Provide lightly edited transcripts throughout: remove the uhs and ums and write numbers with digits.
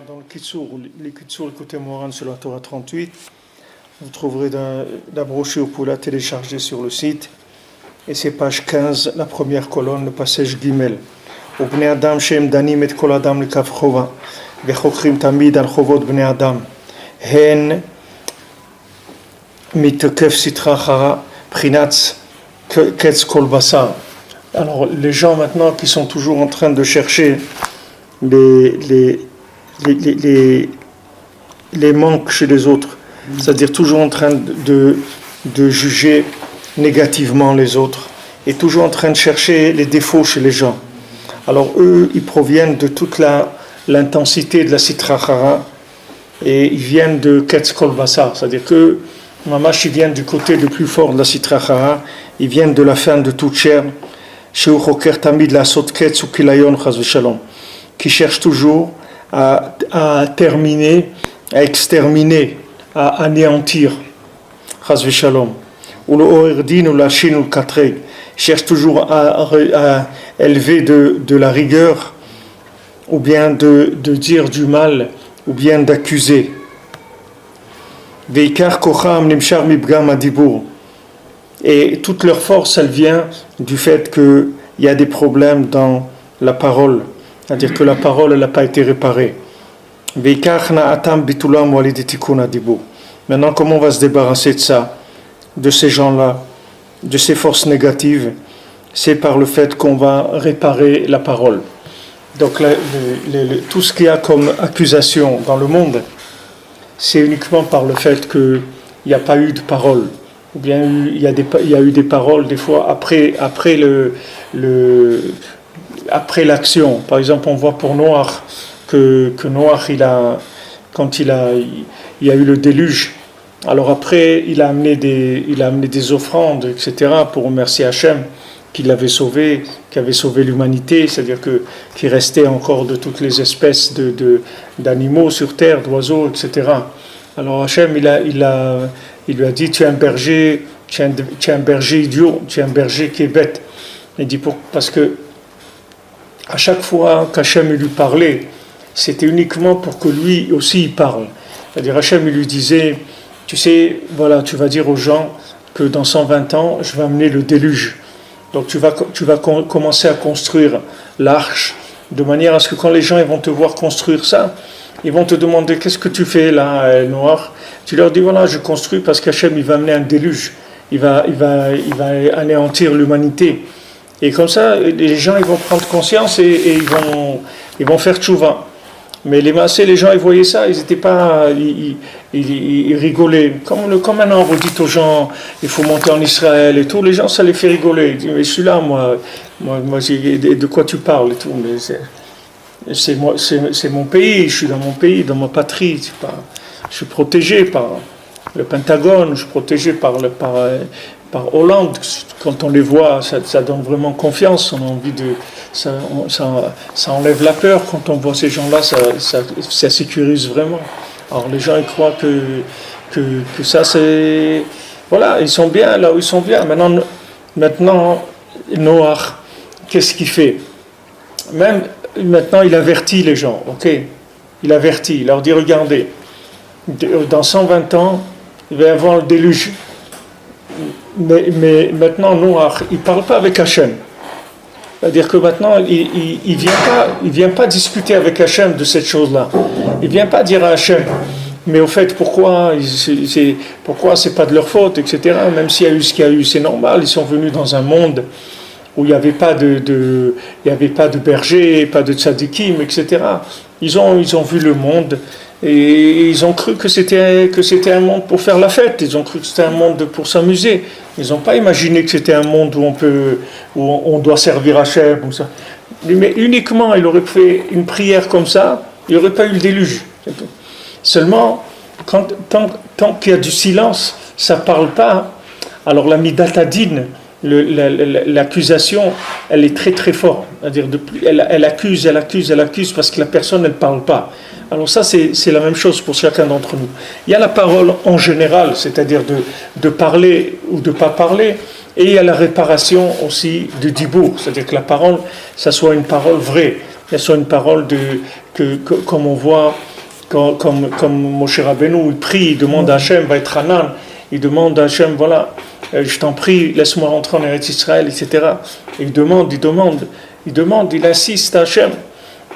dans le Kitsour, les Kitsour, écoutez Moran sur la Torah 38. Vous trouverez la brochure pour la télécharger sur le site. Et c'est page 15, la première colonne, le passage Gimel. ובני אדם שהם דנים את כל אדם לכף חובה וחוקרים תמיד על חובות בני אדם הן מתוקף סטרא אחרא בחינת קץ כל בשר. Alors les gens maintenant qui sont toujours en train de chercher les manques chez les autres, c'est-à-dire toujours en train de juger négativement les autres et toujours en train de chercher les défauts chez les gens. Alors eux, ils proviennent de toute l'intensité de la Sitra Achara et ils viennent de Ketz Kol Basar, c'est-à-dire que Mamash, ils viennent du côté le plus fort de la Sitra Achara, ils viennent de la fin de toute chair, Sheu Choker Tamid la Sot Ketz ou Kilayon Chaz V'Shalom, qui cherche toujours à terminer, à exterminer, à anéantir Chaz V'Shalom, ou le Oerdin ou la Shin ou le Katreg, cherche toujours à élever de la rigueur, ou bien de dire du mal, ou bien d'accuser. Veikar kocham nimshar mibgam adibur. Et toute leur force, elle vient du fait qu'il y a des problèmes dans la parole, c'est-à-dire que la parole n'a pas été réparée. Veikar na'atam bitulam waliditikun adibur. Maintenant, comment on va se débarrasser de ça, de ces gens-là, de ces forces négatives? C'est par le fait qu'on va réparer la parole. Donc tout ce qu'il y a comme accusation dans le monde, c'est uniquement par le fait qu'il n'y a pas eu de parole. Ou bien il y a eu des paroles des fois après l'action. Par exemple, on voit pour Noach que Noach, quand il y a eu le déluge, alors après il a amené des offrandes, etc., pour remercier Hachem qui l'avait sauvé, qui avait sauvé l'humanité, c'est-à-dire qu'il restait encore de toutes les espèces d'animaux sur terre, d'oiseaux, etc. Alors Hachem, il lui a dit, tu es un berger idiot, tu es un berger qui est bête. Il dit parce que à chaque fois qu'Hachem lui parlait, c'était uniquement pour que lui aussi il parle. C'est-à-dire Hachem, il lui disait, tu sais, voilà, tu vas dire aux gens que dans 120 ans, je vais amener le déluge. Donc tu vas commencer à construire l'arche de manière à ce que quand les gens ils vont te voir construire ça, ils vont te demander qu'est-ce que tu fais là, Noir. Tu leur dis voilà, je construis parce qu'Hachem il va amener un déluge, il va anéantir l'humanité. Et comme ça, les gens ils vont prendre conscience et ils vont faire tchouva. Mais les gens ils voyaient ça, ils étaient pas, ils rigolaient. Comme maintenant vous dites aux gens, il faut monter en Israël et tout, les gens ça les fait rigoler. Ils disent mais je suis là moi de quoi tu parles et tout, mais c'est mon pays, je suis dans mon pays, dans ma patrie, je suis protégé par le Pentagone, je suis protégé par Hollande. Quand on les voit, ça donne vraiment confiance. On a envie ça enlève la peur quand on voit ces gens-là. Ça sécurise vraiment. Alors les gens ils croient que ça c'est voilà, ils sont bien là où ils sont bien. Maintenant Noach, qu'est-ce qu'il fait? Même maintenant il avertit les gens. Ok, il avertit. Il leur dit regardez, dans 120 ans il va y avoir le déluge. Mais maintenant, Noach, il ne parle pas avec Hachem. C'est-à-dire que maintenant, il vient pas discuter avec Hachem de cette chose-là. Il ne vient pas dire à Hachem, mais au fait, pourquoi c'est pas de leur faute, etc. Même s'il y a eu ce qu'il y a eu, c'est normal. Ils sont venus dans un monde où il n'y avait pas de bergers, pas de tzadikim, etc. Ils ont vu le monde. Et ils ont cru que c'était un monde pour faire la fête. Ils ont cru que c'était un monde pour s'amuser. Ils n'ont pas imaginé que c'était un monde où on doit servir Hachem ou ça. Mais uniquement, il aurait fait une prière comme ça, il n'y aurait pas eu le déluge. Seulement, tant qu'il y a du silence, ça ne parle pas. Alors la midatadine, l'accusation, elle est très très forte. C'est-à-dire, elle accuse parce que la personne, elle ne parle pas. Alors ça, c'est la même chose pour chacun d'entre nous. Il y a la parole en général, c'est-à-dire de parler ou de ne pas parler, et il y a la réparation aussi du dibour, c'est-à-dire que la parole, ça soit une parole vraie, ça soit une parole comme on voit comme Moshe Rabbeinu, il prie, il demande à Hachem, va être Hanan, il demande à Hachem, voilà, je t'en prie, laisse-moi rentrer en Eretz Israël, etc. Il demande, il insiste à Hachem,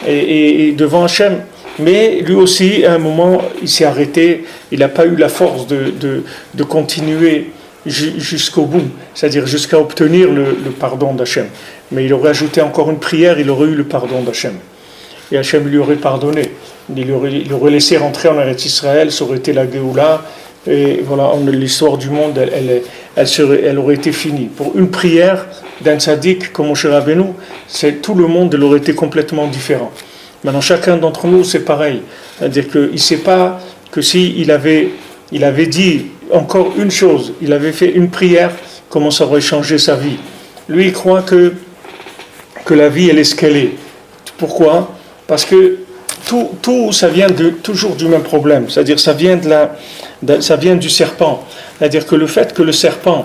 et devant Hachem. Mais lui aussi, à un moment, il s'est arrêté, il n'a pas eu la force de continuer jusqu'au bout, c'est-à-dire jusqu'à obtenir le pardon d'Hachem. Mais il aurait ajouté encore une prière, il aurait eu le pardon d'Hachem. Et Hachem lui aurait pardonné. Il aurait laissé rentrer en Eretz Israël, ça aurait été la Géoula. Et voilà, l'histoire du monde, elle aurait été finie. Pour une prière d'un tzaddik comme Moshe Rabbeinu, tout le monde aurait été complètement différent. Maintenant, chacun d'entre nous, c'est pareil. C'est-à-dire qu'il ne sait pas que s'il avait dit encore une chose, il avait fait une prière, comment ça aurait changé sa vie. Lui, il croit que la vie, elle est ce qu'elle est. Pourquoi ? Parce que tout ça vient toujours du même problème. C'est-à-dire ça vient du serpent. C'est-à-dire que le fait que le serpent,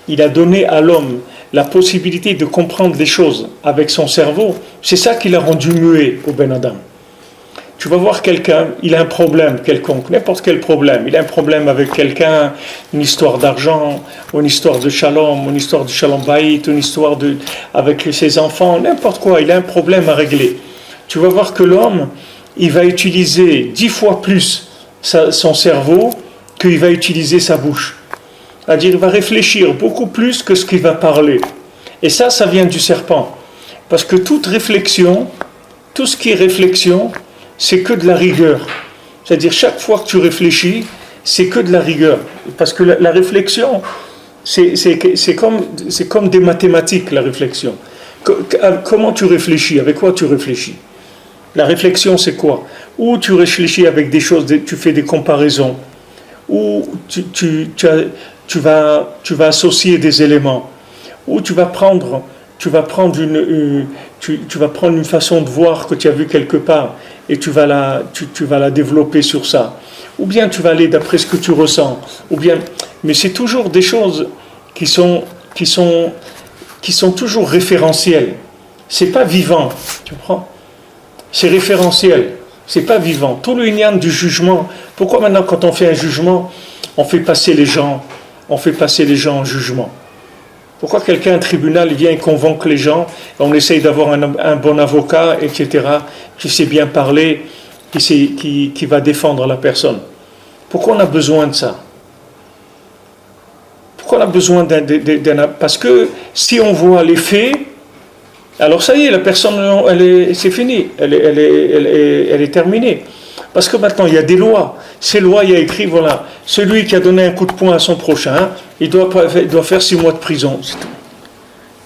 il a donné à l'homme la possibilité de comprendre les choses avec son cerveau, c'est ça qui l'a rendu muet au Ben Adam. Tu vas voir quelqu'un, il a un problème quelconque, n'importe quel problème. Il a un problème avec quelqu'un, une histoire d'argent, ou une histoire de shalom, une histoire de shalom bayit, une histoire avec ses enfants, n'importe quoi, il a un problème à régler. Tu vas voir que l'homme, il va utiliser 10 fois plus son cerveau qu'il va utiliser sa bouche. C'est-à-dire, il va réfléchir beaucoup plus que ce qu'il va parler. Et ça vient du serpent. Parce que toute réflexion, tout ce qui est réflexion, c'est que de la rigueur. C'est-à-dire, chaque fois que tu réfléchis, c'est que de la rigueur. Parce que la réflexion, c'est comme des mathématiques, la réflexion. Comment tu réfléchis ? Avec quoi tu réfléchis ? La réflexion, c'est quoi ? Ou tu réfléchis avec des choses, tu fais des comparaisons, ou tu vas associer des éléments, ou tu vas prendre une façon de voir que tu as vu quelque part, et tu vas la développer sur ça. Ou bien tu vas aller d'après ce que tu ressens. Mais c'est toujours des choses qui sont toujours référentielles. C'est pas vivant, tu comprends ? C'est référentiel, c'est pas vivant. Tout le inyan du jugement, pourquoi maintenant quand on fait un jugement, on fait passer les gens en jugement ? Pourquoi un tribunal vient et convoque les gens, et on essaye d'avoir un bon avocat, etc., qui sait bien parler, qui va défendre la personne ? Pourquoi on a besoin de ça ? Pourquoi on a besoin parce que si on voit les faits, alors ça y est, la personne, c'est fini, elle est terminée. Parce que maintenant, il y a des lois. Ces lois, il y a écrit, voilà, celui qui a donné un coup de poing à son prochain, il doit faire 6 mois de prison. C'est tout.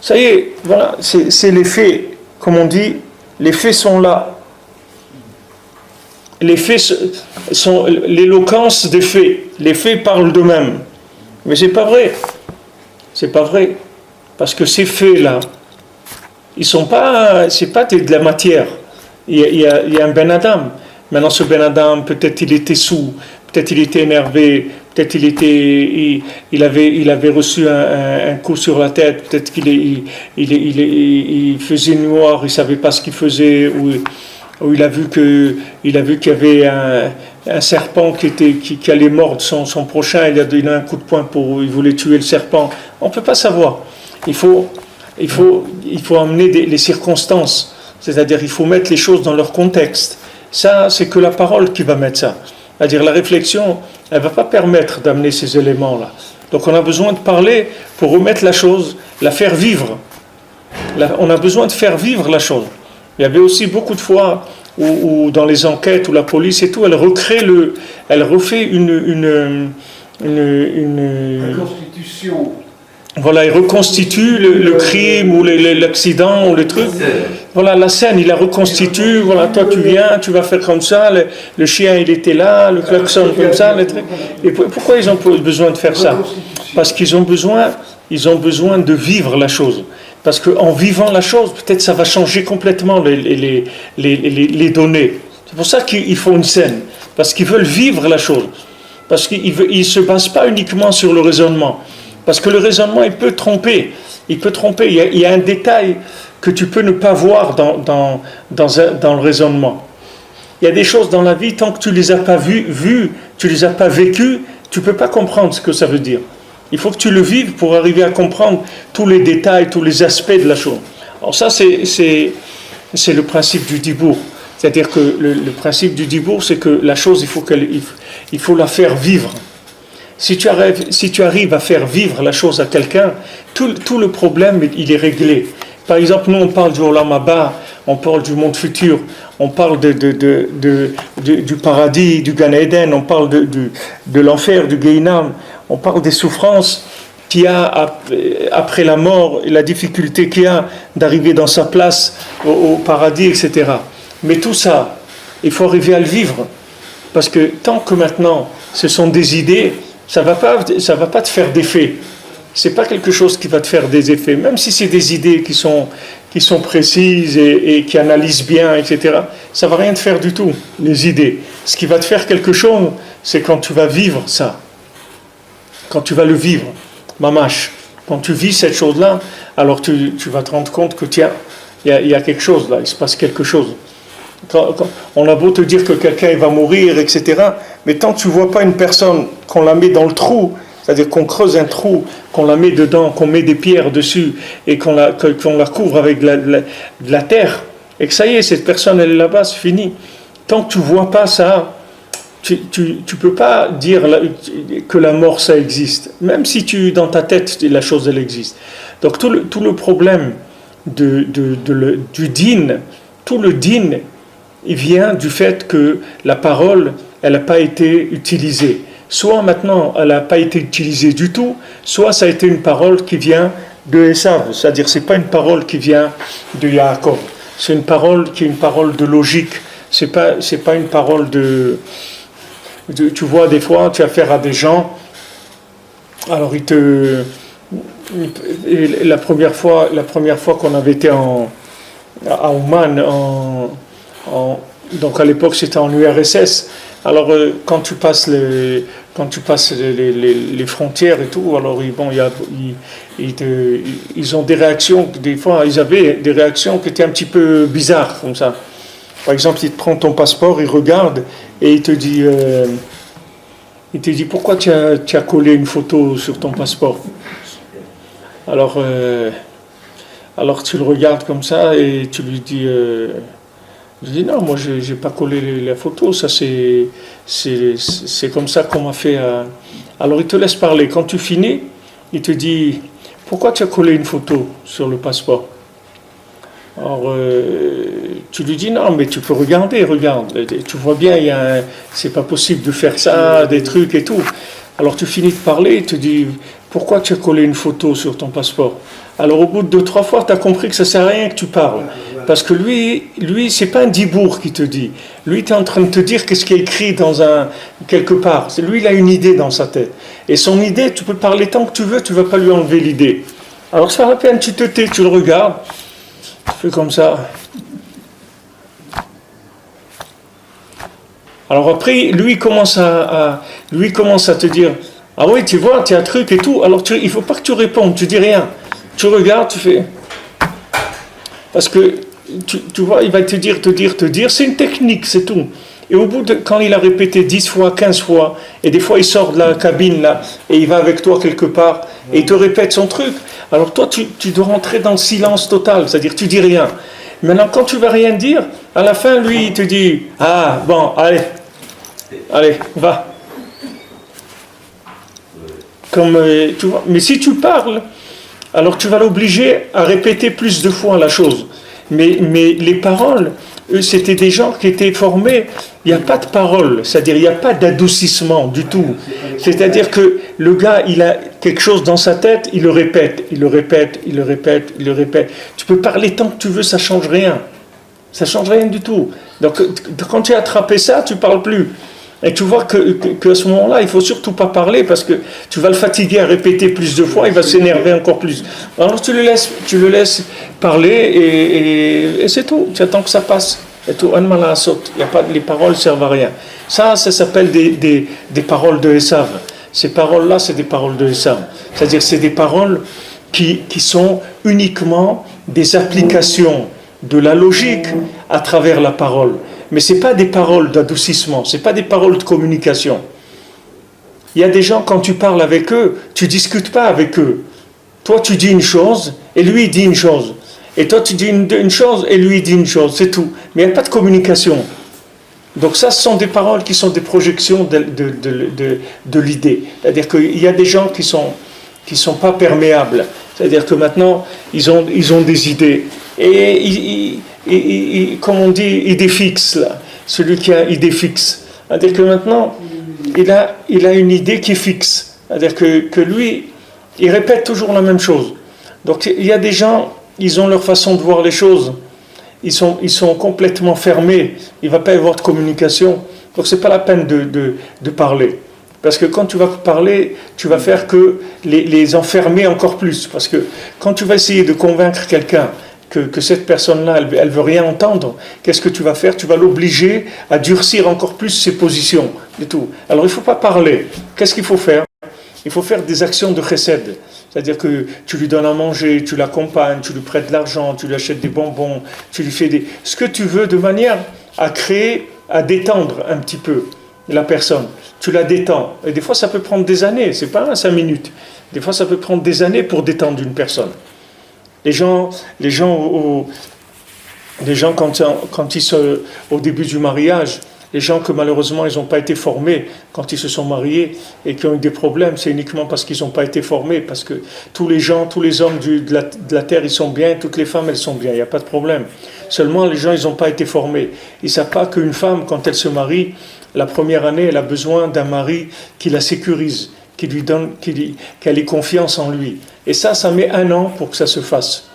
Ça y est, voilà, c'est les faits. Comme on dit, les faits sont là. Les faits sont l'éloquence des faits. Les faits parlent d'eux-mêmes. Mais c'est pas vrai. C'est pas vrai. Parce que ces faits-là, c'est pas de la matière. Il y a un Ben Adam. Maintenant, ce Ben Adam, peut-être il était saoul, peut-être il était énervé, peut-être il avait reçu un coup sur la tête, peut-être qu'il faisait noir, il savait pas ce qu'il faisait, ou il a vu qu'il y avait un serpent qui allait mordre son prochain, il a donné un coup de poing il voulait tuer le serpent. On peut pas savoir. Il faut amener les circonstances, c'est-à-dire il faut mettre les choses dans leur contexte. Ça, c'est que la parole qui va mettre ça. C'est-à-dire la réflexion, elle ne va pas permettre d'amener ces éléments-là. Donc on a besoin de parler pour remettre la chose, la faire vivre. On a besoin de faire vivre la chose. Il y avait aussi beaucoup de fois où dans les enquêtes, où la police et tout, elle refait une constitution. Voilà, il reconstitue le crime ou l'accident ou le truc. Voilà, la scène, il la reconstitue. Voilà, toi tu viens, tu vas faire comme ça. Le chien, il était là, le klaxon comme ça. Et pourquoi ils ont besoin de faire ça ? Parce qu'ils ont besoin de vivre la chose. Parce qu'en vivant la chose, peut-être ça va changer complètement les données. C'est pour ça qu'il faut une scène. Parce qu'ils veulent vivre la chose. Parce qu'ils ne se basent pas uniquement sur le raisonnement. Parce que le raisonnement, il peut tromper. Il y a un détail que tu peux ne pas voir dans le raisonnement. Il y a des choses dans la vie, tant que tu ne les as pas vues, tu ne les as pas vécues, tu ne peux pas comprendre ce que ça veut dire. Il faut que tu le vives pour arriver à comprendre tous les détails, tous les aspects de la chose. Alors ça, c'est le principe du dibour. C'est-à-dire que le principe du dibour, c'est que la chose, il faut la faire vivre. Si tu arrives à faire vivre la chose à quelqu'un, tout le problème, il est réglé. Par exemple, nous, on parle du Olam Haba, on parle du monde futur, on parle du paradis, du Gan Eden, on parle de l'enfer, du Gehinam, on parle des souffrances qu'il y a après la mort, et la difficulté qu'il y a d'arriver dans sa place au paradis, etc. Mais tout ça, il faut arriver à le vivre. Parce que tant que maintenant, ce sont des idées, ça va pas te faire d'effet. C'est pas quelque chose qui va te faire des effets. Même si c'est des idées qui sont précises et qui analysent bien, etc. Ça va rien te faire du tout, les idées. Ce qui va te faire quelque chose, c'est quand tu vas vivre ça. Quand tu vas le vivre, mamash. Quand tu vis cette chose-là, alors tu vas te rendre compte que tiens, il y a quelque chose là, il se passe quelque chose. Quand on a beau te dire que quelqu'un va mourir, etc. Mais tant que tu ne vois pas une personne, qu'on la met dans le trou, c'est-à-dire qu'on creuse un trou, qu'on la met dedans, qu'on met des pierres dessus et qu'on la couvre avec de la terre, et que ça y est, cette personne elle est là-bas, c'est fini. Tant que tu ne vois pas ça, tu ne peux pas dire que la mort ça existe, même si dans ta tête la chose elle existe. Donc tout le problème du din, tout le din, il vient du fait que la parole, elle n'a pas été utilisée. Soit maintenant, elle n'a pas été utilisée du tout, soit ça a été une parole qui vient de Esav. C'est-à-dire, ce n'est pas une parole qui vient de Yaakov. C'est une parole qui est une parole de logique. C'est pas une parole tu vois, des fois, tu as affaire à des gens, alors la première fois qu'on avait été à Oman, donc à l'époque c'était en URSS. Alors quand tu passes les frontières et tout, alors ils ont des réactions, des fois ils avaient des réactions qui étaient un petit peu bizarres comme ça. Par exemple, il te prend ton passeport, il regarde et il te dit pourquoi tu as collé une photo sur ton passeport. Alors tu le regardes comme ça et tu lui dis je dis non, moi j'ai pas collé la photo, ça c'est comme ça qu'on m'a fait. Alors il te laisse parler. Quand tu finis, il te dit pourquoi tu as collé une photo sur le passeport. Alors tu lui dis non, mais tu peux regarde, tu vois bien, c'est pas possible de faire ça, des trucs et tout. Alors tu finis de parler, il te dit pourquoi tu as collé une photo sur ton passeport. Alors au bout de 2-3 fois, tu as compris que ça ne sert à rien que tu parles. Parce que lui c'est pas un dibour qui te dit. Lui, tu es en train de te dire qu'est-ce qui est écrit quelque part. Lui, il a une idée dans sa tête. Et son idée, tu peux parler tant que tu veux, tu ne vas pas lui enlever l'idée. Alors ça va à peine, tu te tais, tu le regardes, tu fais comme ça. Alors après, lui commence à te dire ah oui, tu vois, tu as un truc et tout. Alors il ne faut pas que tu répondes, tu dis rien. Tu regardes, tu fais. Parce que, tu vois, il va te dire, c'est une technique, c'est tout. Et au bout quand il a répété 10 fois, 15 fois, et des fois il sort de la cabine là, et il va avec toi quelque part, et il te répète son truc, alors toi tu dois rentrer dans le silence total, c'est-à-dire tu dis rien. Maintenant, quand tu vas rien dire, à la fin, lui, il te dit, ah, bon, allez, va. Tu vois, mais si tu parles, alors tu vas l'obliger à répéter plus de fois la chose. Mais les paroles, eux, c'était des gens qui étaient formés, il n'y a pas de parole, c'est-à-dire il n'y a pas d'adoucissement du tout. C'est-à-dire que le gars, il a quelque chose dans sa tête, il le répète. Tu peux parler tant que tu veux, ça ne change rien. Ça ne change rien du tout. Donc quand tu as attrapé ça, tu ne parles plus. Et tu vois qu'à ce moment-là, il ne faut surtout pas parler parce que tu vas le fatiguer à répéter plus de fois, il va s'énerver encore plus. Alors tu le laisses parler et c'est tout. Tu attends que ça passe. Et tout, les paroles ne servent à rien. Ça s'appelle des paroles de Esav. Ces paroles-là, c'est des paroles de Esav. C'est-à-dire c'est des paroles qui sont uniquement des applications de la logique à travers la parole. Mais ce n'est pas des paroles d'adoucissement, ce n'est pas des paroles de communication. Il y a des gens, quand tu parles avec eux, tu ne discutes pas avec eux. Toi, tu dis une chose, et lui, il dit une chose. Et toi, tu dis une chose, et lui, il dit une chose. C'est tout. Mais il n'y a pas de communication. Donc ça, ce sont des paroles qui sont des projections de l'idée. C'est-à-dire qu'il y a des gens qui sont pas perméables. C'est-à-dire que maintenant, ils ont des idées. Et comme on dit, idée fixe, là. Celui qui a idée fixe. C'est-à-dire que maintenant, il a une idée qui est fixe. C'est-à-dire que lui, il répète toujours la même chose. Donc il y a des gens, ils ont leur façon de voir les choses. Ils sont complètement fermés. Il ne va pas y avoir de communication. Donc ce n'est pas la peine de parler. Parce que quand tu vas parler, tu vas faire que les enfermer encore plus. Parce que quand tu vas essayer de convaincre quelqu'un que cette personne-là, elle ne veut rien entendre, qu'est-ce que tu vas faire? Tu vas l'obliger à durcir encore plus ses positions. Et tout. Alors il ne faut pas parler. Qu'est-ce qu'il faut faire? Il faut faire des actions de chesed. C'est-à-dire que tu lui donnes à manger, tu l'accompagnes, tu lui prêtes de l'argent, tu lui achètes des bonbons, tu lui fais ce que tu veux de manière à créer, à détendre un petit peu la personne. Tu la détends. Et des fois, ça peut prendre des années, c'est pas 5 minutes. Des fois, ça peut prendre des années pour détendre une personne. Les gens quand ils sont au début du mariage, les gens que malheureusement ils n'ont pas été formés quand ils se sont mariés et qui ont eu des problèmes, c'est uniquement parce qu'ils n'ont pas été formés, parce que tous les hommes de la terre, ils sont bien, toutes les femmes, elles sont bien, il n'y a pas de problème. Seulement, les gens, ils n'ont pas été formés. Ils ne savent pas qu'une femme, quand elle se marie, la première année, elle a besoin d'un mari qui la sécurise, qui lui donne, qu'elle ait confiance en lui. Et ça met 1 an pour que ça se fasse.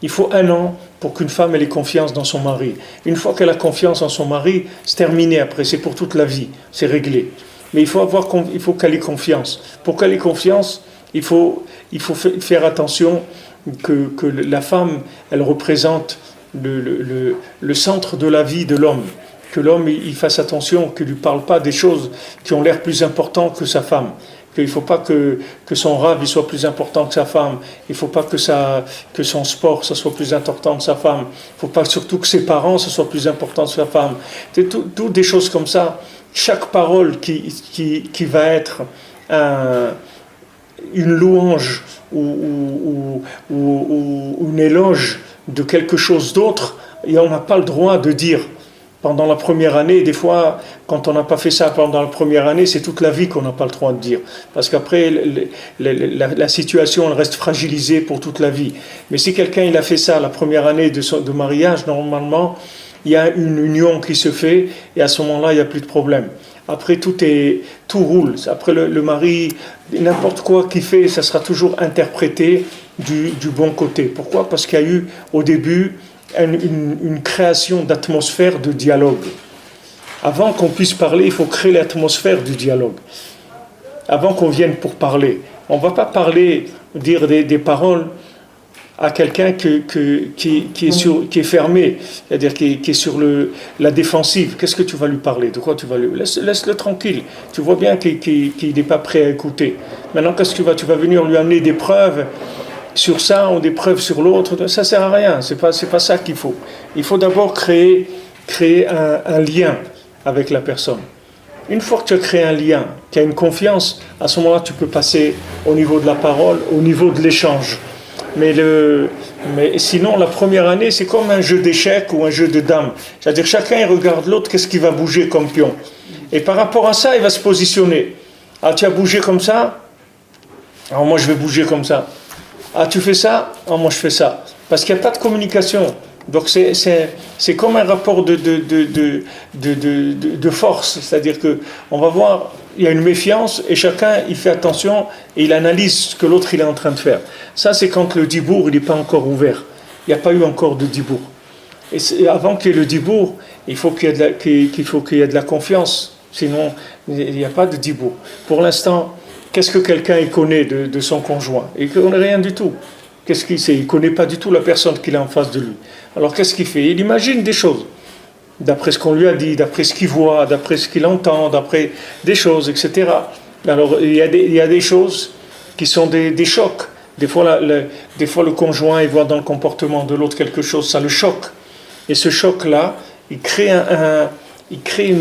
Il faut 1 an pour qu'une femme ait confiance dans son mari. Une fois qu'elle a confiance en son mari, c'est terminé après, c'est pour toute la vie, c'est réglé. Mais il faut qu'elle ait confiance. Pour qu'elle ait confiance, il faut faire attention que la femme, elle représente le centre de la vie de l'homme. Que l'homme, il fasse attention, qu'il ne lui parle pas des choses qui ont l'air plus importantes que sa femme. Qu'il ne faut pas que son rave il soit plus important que sa femme. Il ne faut pas que son sport ça soit plus important que sa femme. Il ne faut pas surtout que ses parents ce soit plus important que sa femme. C'est tout des choses comme ça. Chaque parole qui va être une louange ou une éloge de quelque chose d'autre, et on n'a pas le droit de dire. Pendant la première année, des fois, quand on n'a pas fait ça pendant la première année, c'est toute la vie qu'on n'a pas le droit de dire. Parce qu'après, la situation, elle reste fragilisée pour toute la vie. Mais si quelqu'un il a fait ça la première année de mariage, normalement, il y a une union qui se fait, et à ce moment-là, il n'y a plus de problème. Après, tout roule. Après, le mari, n'importe quoi qu'il fait, ça sera toujours interprété du bon côté. Pourquoi? Parce qu'il y a eu, au début, une création d'atmosphère de dialogue. Avant qu'on puisse parler, il faut créer l'atmosphère du dialogue. Avant qu'on vienne pour parler. On ne va pas dire des paroles à quelqu'un qui est fermé, c'est-à-dire qui est sur la défensive. Qu'est-ce que tu vas lui parler? De quoi tu vas lui... Laisse-le tranquille. Tu vois bien qu'il n'est pas prêt à écouter. Maintenant, qu'est-ce que tu vas venir lui amener des preuves sur ça ou des preuves sur l'autre? Ça ne sert à rien. C'est pas ça qu'il faut. Il faut d'abord créer un lien avec la personne. Une fois que tu as créé un lien, qu'il y a une confiance, à ce moment-là, tu peux passer au niveau de la parole, au niveau de l'échange. Mais sinon, la première année, c'est comme un jeu d'échecs ou un jeu de dames. C'est-à-dire, chacun il regarde l'autre, qu'est-ce qui va bouger comme pion. Et par rapport à ça, il va se positionner. Ah, tu as bougé comme ça? Alors moi, je vais bouger comme ça. Ah, tu fais ça? Ah, moi, je fais ça. Parce qu'il n'y a pas de communication. Donc, c'est comme un rapport de force. C'est-à-dire qu'on va voir, il y a une méfiance et chacun, il fait attention et il analyse ce que l'autre il est en train de faire. Ça, c'est quand le dibour, il n'est pas encore ouvert. Il n'y a pas eu encore de dibour. Et avant qu'il y ait le dibour, il faut qu'il y ait de la confiance. Sinon, il n'y a pas de dibour. Pour l'instant, qu'est-ce que quelqu'un il connaît de son conjoint? Il ne connaît rien du tout. Qu'est-ce qu'il sait? Il ne connaît pas du tout la personne qu'il a en face de lui. Alors qu'est-ce qu'il fait? Il imagine des choses. D'après ce qu'on lui a dit, d'après ce qu'il voit, d'après ce qu'il entend, d'après des choses, etc. Alors il y a des choses qui sont des chocs. Des fois, le conjoint il voit dans le comportement de l'autre quelque chose, ça le choque. Et ce choc-là, il crée il crée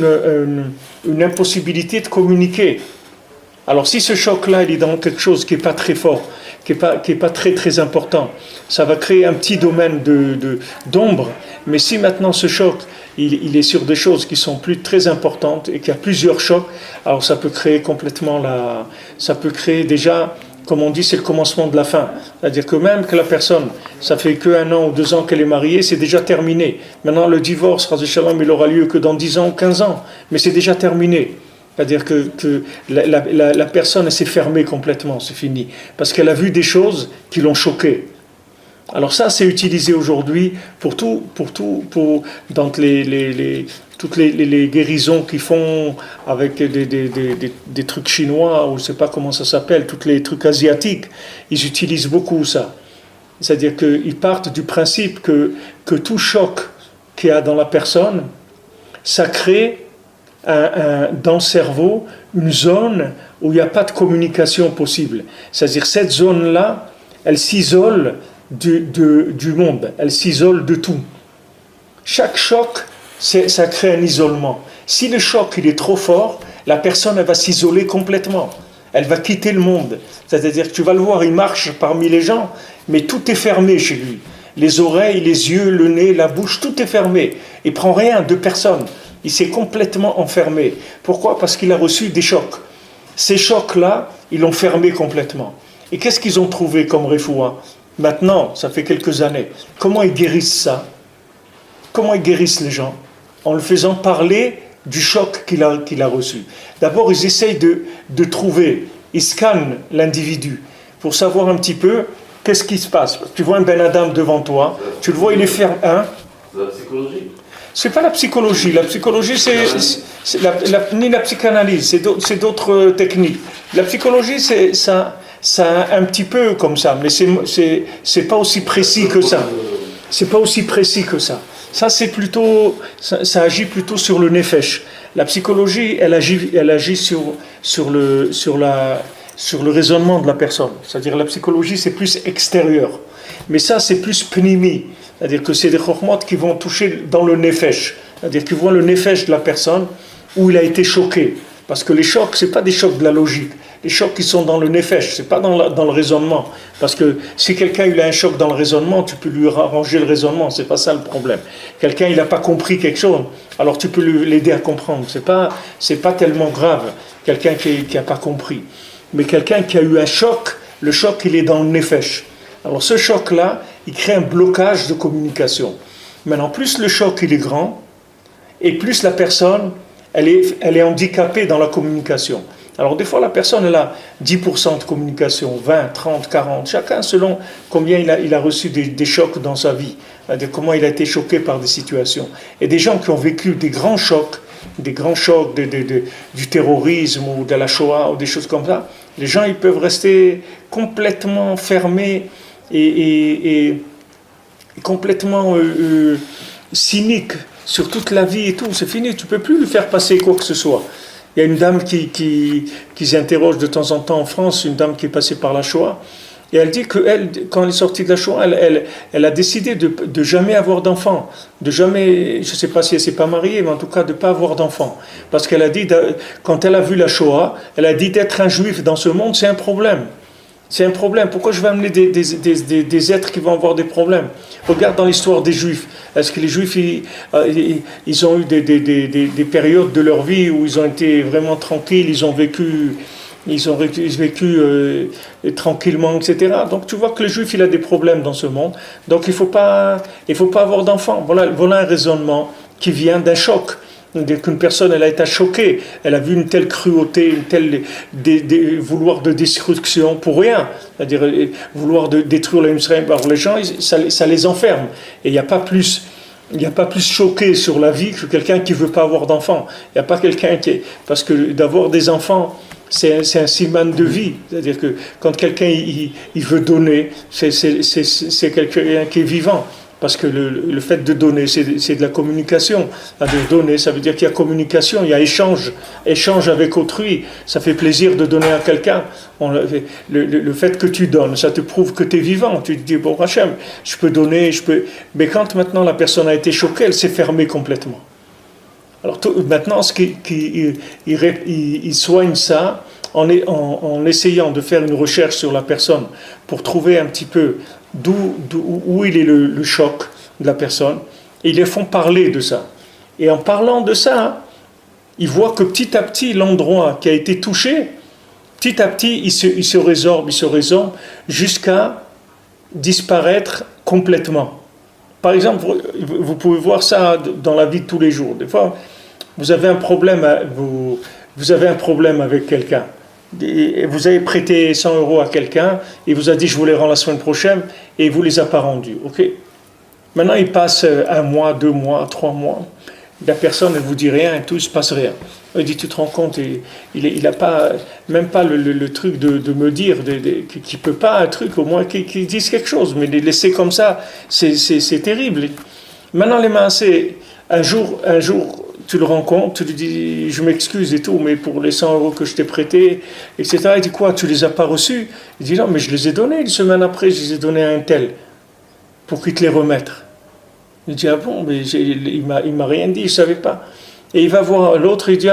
une impossibilité de communiquer. Alors si ce choc-là, il est dans quelque chose qui n'est pas très fort, qui est pas très très important, ça va créer un petit domaine d'ombre. Mais si maintenant ce choc, il est sur des choses qui sont plus très importantes et qu'il y a plusieurs chocs, alors ça peut créer complètement ça peut créer déjà, comme on dit, c'est le commencement de la fin. C'est-à-dire que même que la personne, ça fait que 1 an ou 2 ans qu'elle est mariée, c'est déjà terminé. Maintenant le divorce, Razé Shalom, il aura lieu que dans 10 ans ou 15 ans, mais c'est déjà terminé. C'est-à-dire que la personne, elle s'est fermée complètement, c'est fini. Parce qu'elle a vu des choses qui l'ont choquée. Alors ça, c'est utilisé aujourd'hui pour dans toutes les guérisons qu'ils font avec des trucs chinois, ou je ne sais pas comment ça s'appelle, tous les trucs asiatiques, ils utilisent beaucoup ça. C'est-à-dire qu'ils partent du principe que tout choc qu'il y a dans la personne, ça crée dans le cerveau une zone où il n'y a pas de communication possible. C'est-à-dire cette zone-là, elle s'isole du monde, elle s'isole de tout. Chaque choc, ça crée un isolement. Si le choc il est trop fort, la personne elle va s'isoler complètement. Elle va quitter le monde. C'est-à-dire que tu vas le voir, il marche parmi les gens, mais tout est fermé chez lui. Les oreilles, les yeux, le nez, la bouche, tout est fermé. Il ne prend rien de personne. Il s'est complètement enfermé. Pourquoi ? Parce qu'il a reçu des chocs. Ces chocs-là, ils l'ont fermé complètement. Et qu'est-ce qu'ils ont trouvé comme refoua ? Maintenant, ça fait quelques années. Comment ils guérissent ça ? Comment ils guérissent les gens ? En le faisant parler du choc qu'il a reçu. D'abord, ils essayent de trouver, ils scannent l'individu pour savoir un petit peu qu'est-ce qui se passe. Tu vois un Ben Adam devant toi, tu le vois, il est fermé. Hein ? La psychologie. C'est pas la psychologie. La psychologie, c'est ni la psychanalyse, c'est d'autres techniques. La psychologie, ça un petit peu comme ça, mais c'est pas aussi précis que ça. C'est pas aussi précis que ça. Ça, c'est plutôt, ça agit plutôt sur le nefesh. La psychologie, elle agit sur le raisonnement de la personne. C'est-à-dire la psychologie, c'est plus extérieur. Mais ça, c'est plus pnimi. C'est-à-dire que c'est des chokhmot qui vont toucher dans le nefesh. C'est-à-dire qu'ils voient le nefesh de la personne où il a été choqué. Parce que les chocs, ce n'est pas des chocs de la logique. Les chocs qui sont dans le nefesh, ce n'est pas dans le raisonnement. Parce que si quelqu'un il a un choc dans le raisonnement, tu peux lui arranger le raisonnement. Ce n'est pas ça le problème. Quelqu'un il n'a pas compris quelque chose, alors tu peux l'aider à comprendre. Ce n'est pas tellement grave, quelqu'un qui n'a pas compris. Mais quelqu'un qui a eu un choc, le choc il est dans le nefesh. Alors ce choc-là, il crée un blocage de communication. Maintenant, plus le choc il est grand, et plus la personne, elle est handicapée dans la communication. Alors des fois, la personne, elle a 10% de communication, 20, 30, 40, chacun selon combien il a reçu des chocs dans sa vie, comment il a été choqué par des situations. Et des gens qui ont vécu des grands chocs du terrorisme ou de la Shoah ou des choses comme ça, les gens, ils peuvent rester complètement fermés et complètement cyniques sur toute la vie et tout. C'est fini, tu ne peux plus lui faire passer quoi que ce soit. Il y a une dame qui s'interroge de temps en temps en France, une dame qui est passée par la Shoah, et elle dit qu'elle, quand elle est sortie de la Shoah, elle a décidé de jamais avoir d'enfants, de jamais, je ne sais pas si elle ne s'est pas mariée, mais en tout cas de ne pas avoir d'enfants. Parce qu'elle a dit, quand elle a vu la Shoah, elle a dit d'être un juif dans ce monde, c'est un problème. C'est un problème. Pourquoi je vais amener des êtres qui vont avoir des problèmes ? Regarde dans l'histoire des Juifs. Est-ce que les Juifs, ils ont eu des périodes de leur vie où ils ont été vraiment tranquilles, ils ont vécu tranquillement, etc. Donc tu vois que le Juif, il a des problèmes dans ce monde. Donc il faut pas avoir d'enfants. Voilà un raisonnement qui vient d'un choc. Qu'une personne elle a été choquée, elle a vu une telle cruauté, une telle vouloir de destruction pour rien, c'est-à-dire vouloir détruire l'Israël. Alors les gens, ça les enferme. Et il n'y a pas plus choqué sur la vie que quelqu'un qui veut pas avoir d'enfants. Il n'y a pas quelqu'un parce que d'avoir des enfants, c'est un siman de vie. C'est-à-dire que quand quelqu'un il veut donner, c'est quelqu'un qui est vivant. Parce que le fait de donner, c'est de la communication. De donner, ça veut dire qu'il y a communication, il y a échange avec autrui. Ça fait plaisir de donner à quelqu'un. Le fait que tu donnes, ça te prouve que tu es vivant. Tu te dis, bon, Hachem, je peux donner, je peux... Mais quand maintenant la personne a été choquée, elle s'est fermée complètement. Alors maintenant, il soigne ça en essayant de faire une recherche sur la personne pour trouver un petit peu où il est le choc de la personne. Et ils les font parler de ça. Et en parlant de ça, ils voient que petit à petit, l'endroit qui a été touché, petit à petit, il se résorbe, jusqu'à disparaître complètement. Par exemple, vous pouvez voir ça dans la vie de tous les jours. Des fois, vous avez un problème avec quelqu'un. Et vous avez prêté 100 euros à quelqu'un, et vous a dit je vous les rends la semaine prochaine, et il ne vous les a pas rendus. Ok. Maintenant, il passe 1 mois, 2 mois, 3 mois. La personne ne vous dit rien et tout, il ne se passe rien. Il dit, tu te rends compte, il n'a pas, même pas le truc de me dire, qu'il ne peut pas un truc, au moins qu'il dise quelque chose. Mais les laisser comme ça, c'est terrible. Maintenant, les mains, c'est un jour, tu le rencontres, tu lui dis, je m'excuse et tout, mais pour les 100 euros que je t'ai prêtés, etc. Il dit, quoi, tu ne les as pas reçus? Il dit, non, mais je les ai donnés. Une semaine après, je les ai donnés à un tel, pour qu'il te les remette. Il dit, ah bon, mais il m'a rien dit, je ne savais pas. Et il va voir l'autre, il dit,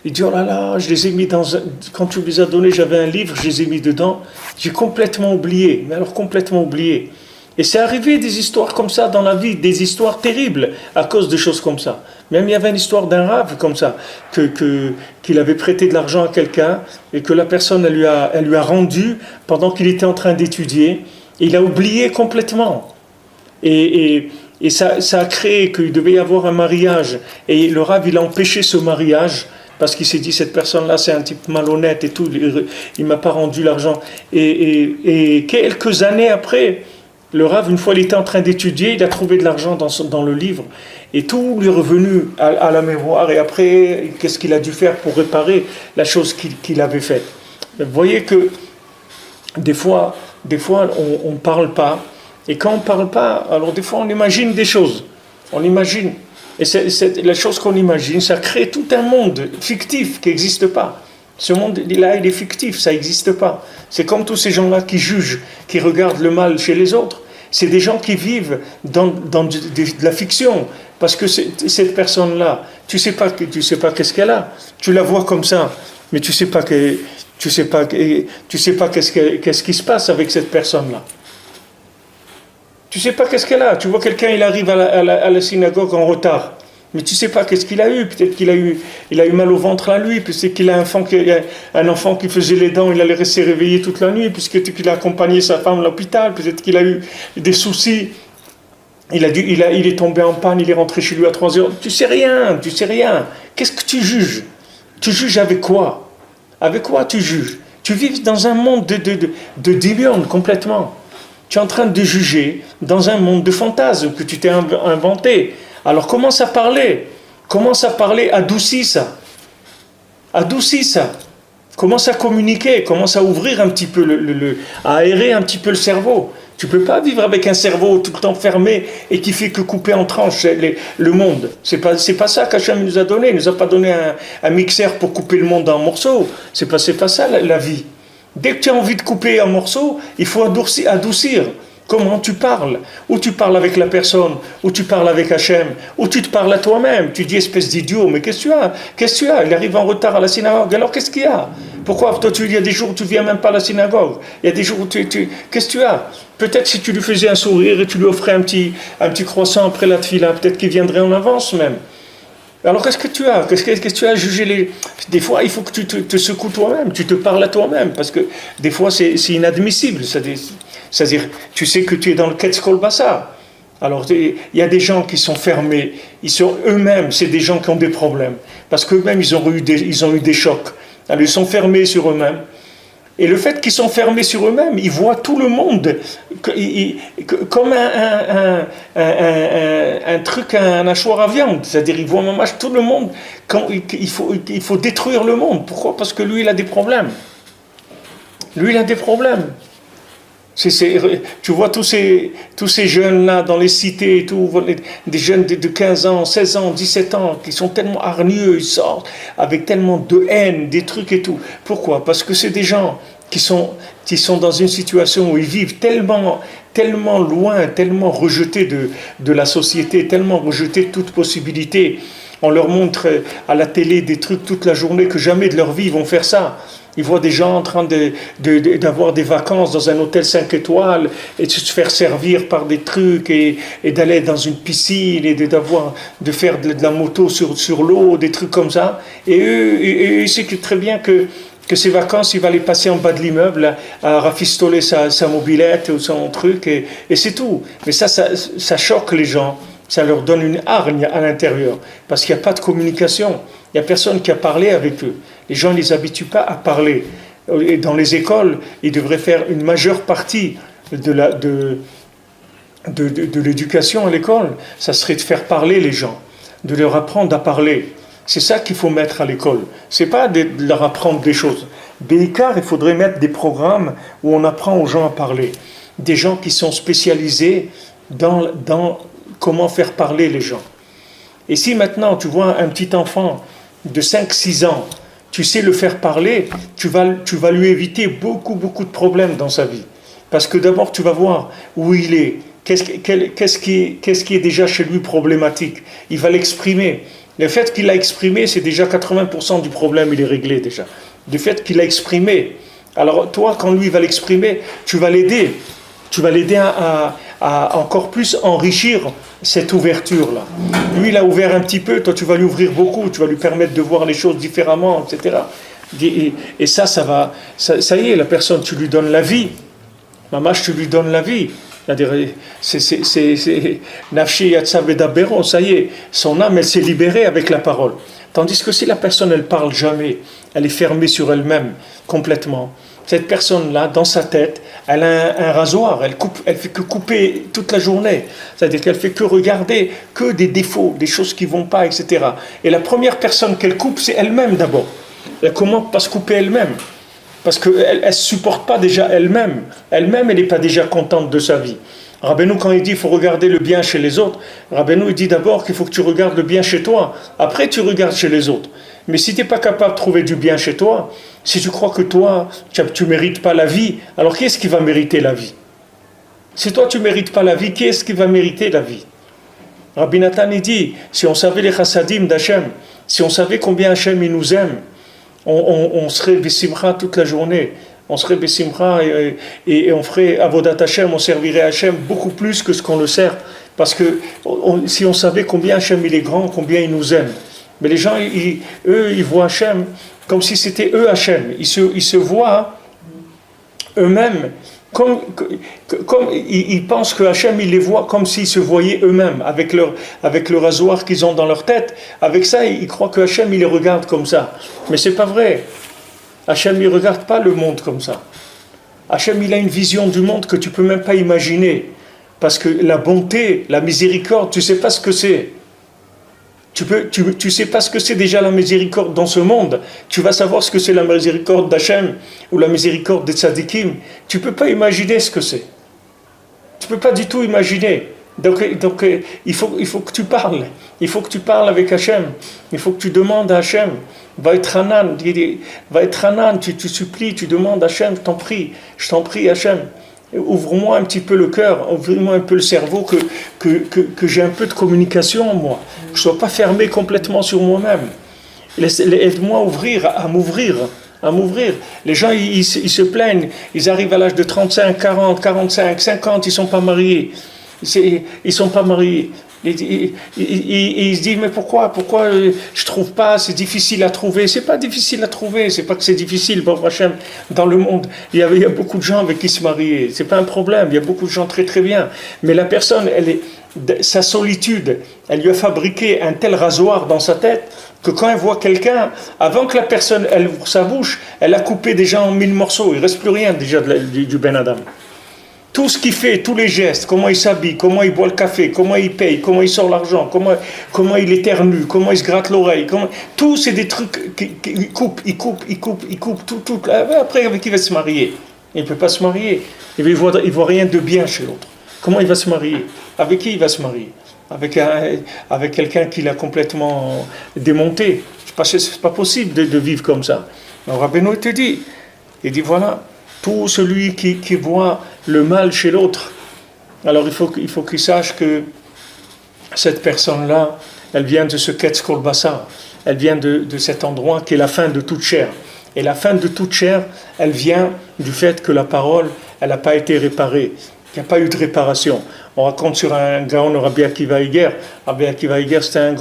il dit, oh là là, je les ai mis quand tu me les as donnés, j'avais un livre, je les ai mis dedans, j'ai complètement oublié, mais alors complètement oublié. Et c'est arrivé des histoires comme ça dans la vie, des histoires terribles à cause de choses comme ça. Même il y avait une histoire d'un rave comme ça, qu'il avait prêté de l'argent à quelqu'un et que la personne, elle lui a rendu pendant qu'il était en train d'étudier, et il a oublié complètement. Et ça a créé qu'il devait y avoir un mariage. Et le Rav, il a empêché ce mariage parce qu'il s'est dit, cette personne-là, c'est un type malhonnête et tout, il ne m'a pas rendu l'argent. Et quelques années après, le Rav, une fois il était en train d'étudier, il a trouvé de l'argent dans le livre. Et tout lui est revenu à la mémoire. Et après, qu'est-ce qu'il a dû faire pour réparer la chose qu'il avait faite. Vous voyez que des fois on ne parle pas. Et quand on ne parle pas, alors des fois on imagine des choses. On imagine. Et la chose qu'on imagine, ça crée tout un monde fictif qui n'existe pas. Ce monde-là, il est fictif, ça n'existe pas. C'est comme tous ces gens-là qui jugent, qui regardent le mal chez les autres. C'est des gens qui vivent dans de la fiction. Parce que cette personne-là, tu sais pas qu'est-ce qu'elle a. Tu la vois comme ça, mais tu sais pas qu'est-ce qui se passe avec cette personne-là. Tu sais pas qu'est-ce qu'elle a. Tu vois quelqu'un, il arrive à la synagogue en retard. Mais tu sais pas qu'est-ce qu'il a eu. Peut-être qu'il a eu mal au ventre la nuit. Peut-être qu'il a un enfant qui faisait les dents, il allait rester réveillé toute la nuit, puisqu'il a accompagné sa femme à l'hôpital. Peut-être qu'il a eu des soucis. Il est tombé en panne, il est rentré chez lui à 3 heures. Tu sais rien. Qu'est-ce que tu juges? Tu juges avec quoi? Avec quoi tu juges? Tu vis dans un monde de débian complètement. Tu es en train de juger dans un monde de fantasmes que tu t'es inventé. Alors commence à parler, adoucis ça. Commence à communiquer, commence à ouvrir un petit peu, à aérer un petit peu le cerveau. Tu ne peux pas vivre avec un cerveau tout le temps fermé et qui fait que couper en tranches le monde. C'est pas ça qu'Hachem nous a donné. Il ne nous a pas donné un mixeur pour couper le monde en morceaux. C'est pas ça la vie. Dès que tu as envie de couper un morceau, il faut adoucir. Comment tu parles? Ou tu parles avec la personne, ou tu parles avec Hachem, ou tu te parles à toi-même. Tu dis, espèce d'idiot, mais qu'est-ce que tu as? Il arrive en retard à la synagogue, alors qu'est-ce qu'il y a? Pourquoi? Toi, il y a des jours où tu ne viens même pas à la synagogue. Il y a des jours où qu'est-ce que tu as? Peut-être si tu lui faisais un sourire et tu lui offrais un petit croissant après la tefila, peut-être qu'il viendrait en avance même. Alors qu'est-ce que tu as? Qu'est-ce que tu as à juger Des fois, il faut que tu te secoues toi-même, tu te parles à toi-même, parce que des fois, c'est inadmissible. C'est-à-dire, tu sais que tu es dans le Ketz Kol Bassar. Alors, il y a des gens qui sont fermés, eux-mêmes, c'est des gens qui ont des problèmes, parce qu'eux-mêmes, ils ont eu des chocs. Alors, ils sont fermés sur eux-mêmes. Et le fait qu'ils sont fermés sur eux-mêmes, ils voient tout le monde comme un truc, un hachoir à viande. C'est-à-dire, ils voient tout le monde, il faut détruire le monde. Pourquoi? Parce que lui, il a des problèmes. Tu vois tous ces jeunes-là dans les cités et tout, des jeunes de 15 ans, 16 ans, 17 ans, qui sont tellement hargneux, ils sortent avec tellement de haine, des trucs et tout. Pourquoi? Parce que c'est des gens qui sont dans une situation où ils vivent tellement loin, tellement rejetés de la société, tellement rejetés de toute possibilité. On leur montre à la télé des trucs toute la journée que jamais de leur vie ils vont faire ça. Ils voient des gens en train d'avoir des vacances dans un hôtel 5 étoiles et de se faire servir par des trucs et d'aller dans une piscine et de faire de la moto sur l'eau, des trucs comme ça. Et eux, ils savent très bien que ces vacances, il va les passer en bas de l'immeuble à rafistoler sa mobilette ou son truc et c'est tout. Mais ça choque les gens, ça leur donne une hargne à l'intérieur parce qu'il n'y a pas de communication, il n'y a personne qui a parlé avec eux. Les gens ne les habituent pas à parler. Et dans les écoles, ils devraient faire une majeure partie de l'éducation à l'école. Ça serait de faire parler les gens, de leur apprendre à parler. C'est ça qu'il faut mettre à l'école. C'est pas de leur apprendre des choses. Béikar, il faudrait mettre des programmes où on apprend aux gens à parler. Des gens qui sont spécialisés dans comment faire parler les gens. Et si maintenant tu vois un petit enfant de 5-6 ans, tu sais le faire parler, tu vas lui éviter beaucoup de problèmes dans sa vie. Parce que d'abord tu vas voir où il est, qu'est-ce qui est déjà chez lui problématique. Il va l'exprimer. Le fait qu'il l'a exprimé, c'est déjà 80% du problème, il est réglé déjà. Du fait qu'il l'a exprimé. Alors toi, quand lui va l'exprimer, tu vas l'aider. Tu vas l'aider à encore plus enrichir cette ouverture-là. Lui, il a ouvert un petit peu, toi tu vas lui ouvrir beaucoup, tu vas lui permettre de voir les choses différemment, etc. Et ça y est, la personne, tu lui donnes la vie. Maman, tu lui donnes la vie. C'est Nafshi Yatsav Vedabero, ça y est, son âme, elle s'est libérée avec la parole. Tandis que si la personne, elle parle jamais, elle est fermée sur elle-même, complètement. Cette personne-là, dans sa tête, elle a un rasoir, elle fait que couper toute la journée. C'est-à-dire qu'elle fait que regarder que des défauts, des choses qui vont pas, etc. Et la première personne qu'elle coupe, c'est elle-même d'abord. Elle commence par se couper elle-même. Parce qu'elle ne supporte pas déjà elle-même. Elle-même, elle n'est pas déjà contente de sa vie. Rabbeinu, quand il dit qu'il faut regarder le bien chez les autres, Rabbeinu, il dit d'abord qu'il faut que tu regardes le bien chez toi. Après, tu regardes chez les autres. Mais si tu n'es pas capable de trouver du bien chez toi, si tu crois que toi, tu ne mérites pas la vie, alors qui est-ce qui va mériter la vie? Si toi, tu ne mérites pas la vie, qui est-ce qui va mériter la vie? Rabbi Nathan, il dit, si on savait les chassadim d'Hachem, si on savait combien Hachem il nous aime, on serait Bessimcha toute la journée. On serait Bessimcha et on ferait Avodat Hachem, on servirait Hachem beaucoup plus que ce qu'on le sert. Parce que si on savait combien Hachem il est grand, combien il nous aime. Mais les gens, eux, ils voient Hachem comme si c'était eux Hachem. Ils se voient eux-mêmes comme ils pensent que Hachem, il les voit comme s'ils se voyaient eux-mêmes, avec le rasoir qu'ils ont dans leur tête. Avec ça, ils croient que Hachem, il les regarde comme ça. Mais c'est pas vrai. Hachem, il ne regarde pas le monde comme ça. Hachem, il a une vision du monde que tu ne peux même pas imaginer. Parce que la bonté, la miséricorde, tu ne sais pas ce que c'est. Tu sais pas ce que c'est déjà la miséricorde dans ce monde. Tu vas savoir ce que c'est la miséricorde d'Hachem ou la miséricorde des tzadikim. Tu peux pas imaginer ce que c'est. Tu peux pas du tout imaginer. Donc il faut que tu parles. Il faut que tu parles avec Hachem. Il faut que tu demandes à Hachem. Va être Hanan, tu supplies, tu demandes à Hachem, je t'en prie Hachem. Ouvre-moi un petit peu le cœur, ouvre-moi un peu le cerveau, que j'ai un peu de communication, moi. Que je ne sois pas fermé complètement sur moi-même. Aide-moi à m'ouvrir. Les gens, ils se plaignent. Ils arrivent à l'âge de 35, 40, 45, 50, ils ne sont pas mariés. Ils sont pas mariés. Et il se dit, mais pourquoi je trouve pas, c'est difficile à trouver. C'est pas difficile à trouver, c'est pas que c'est difficile, Baruch Hashem, dans le monde. Il y a beaucoup de gens avec qui se marier, c'est pas un problème, il y a beaucoup de gens très très bien. Mais la personne, sa solitude, elle lui a fabriqué un tel rasoir dans sa tête que quand elle voit quelqu'un, avant que la personne, elle ouvre sa bouche, elle a coupé déjà en 1000 morceaux, il reste plus rien déjà du Ben Adam. Tout ce qu'il fait, tous les gestes, comment il s'habille, comment il boit le café, comment il paye, comment il sort l'argent, comment il éternue, comment il se gratte l'oreille, tout c'est des trucs qu'il coupe, tout. Après, avec qui il va se marier? Il ne peut pas se marier. Il ne voit rien de bien chez l'autre. Comment il va se marier? Avec qui il va se marier? Avec quelqu'un qui l'a complètement démonté. C'est pas possible de vivre comme ça. Alors Rabbeinu te dit, il dit voilà, tout celui qui voit le mal chez l'autre, alors il faut qu'il sache que cette personne-là, elle vient de ce Ketz Kol Basar, elle vient de cet endroit qui est la fin de toute chair. Et la fin de toute chair, elle vient du fait que la parole, elle n'a pas été réparée. Il n'y a pas eu de réparation. On raconte sur un Gaon, Rabbi Akiva Iger. Rabbi Akiva Iger, c'était un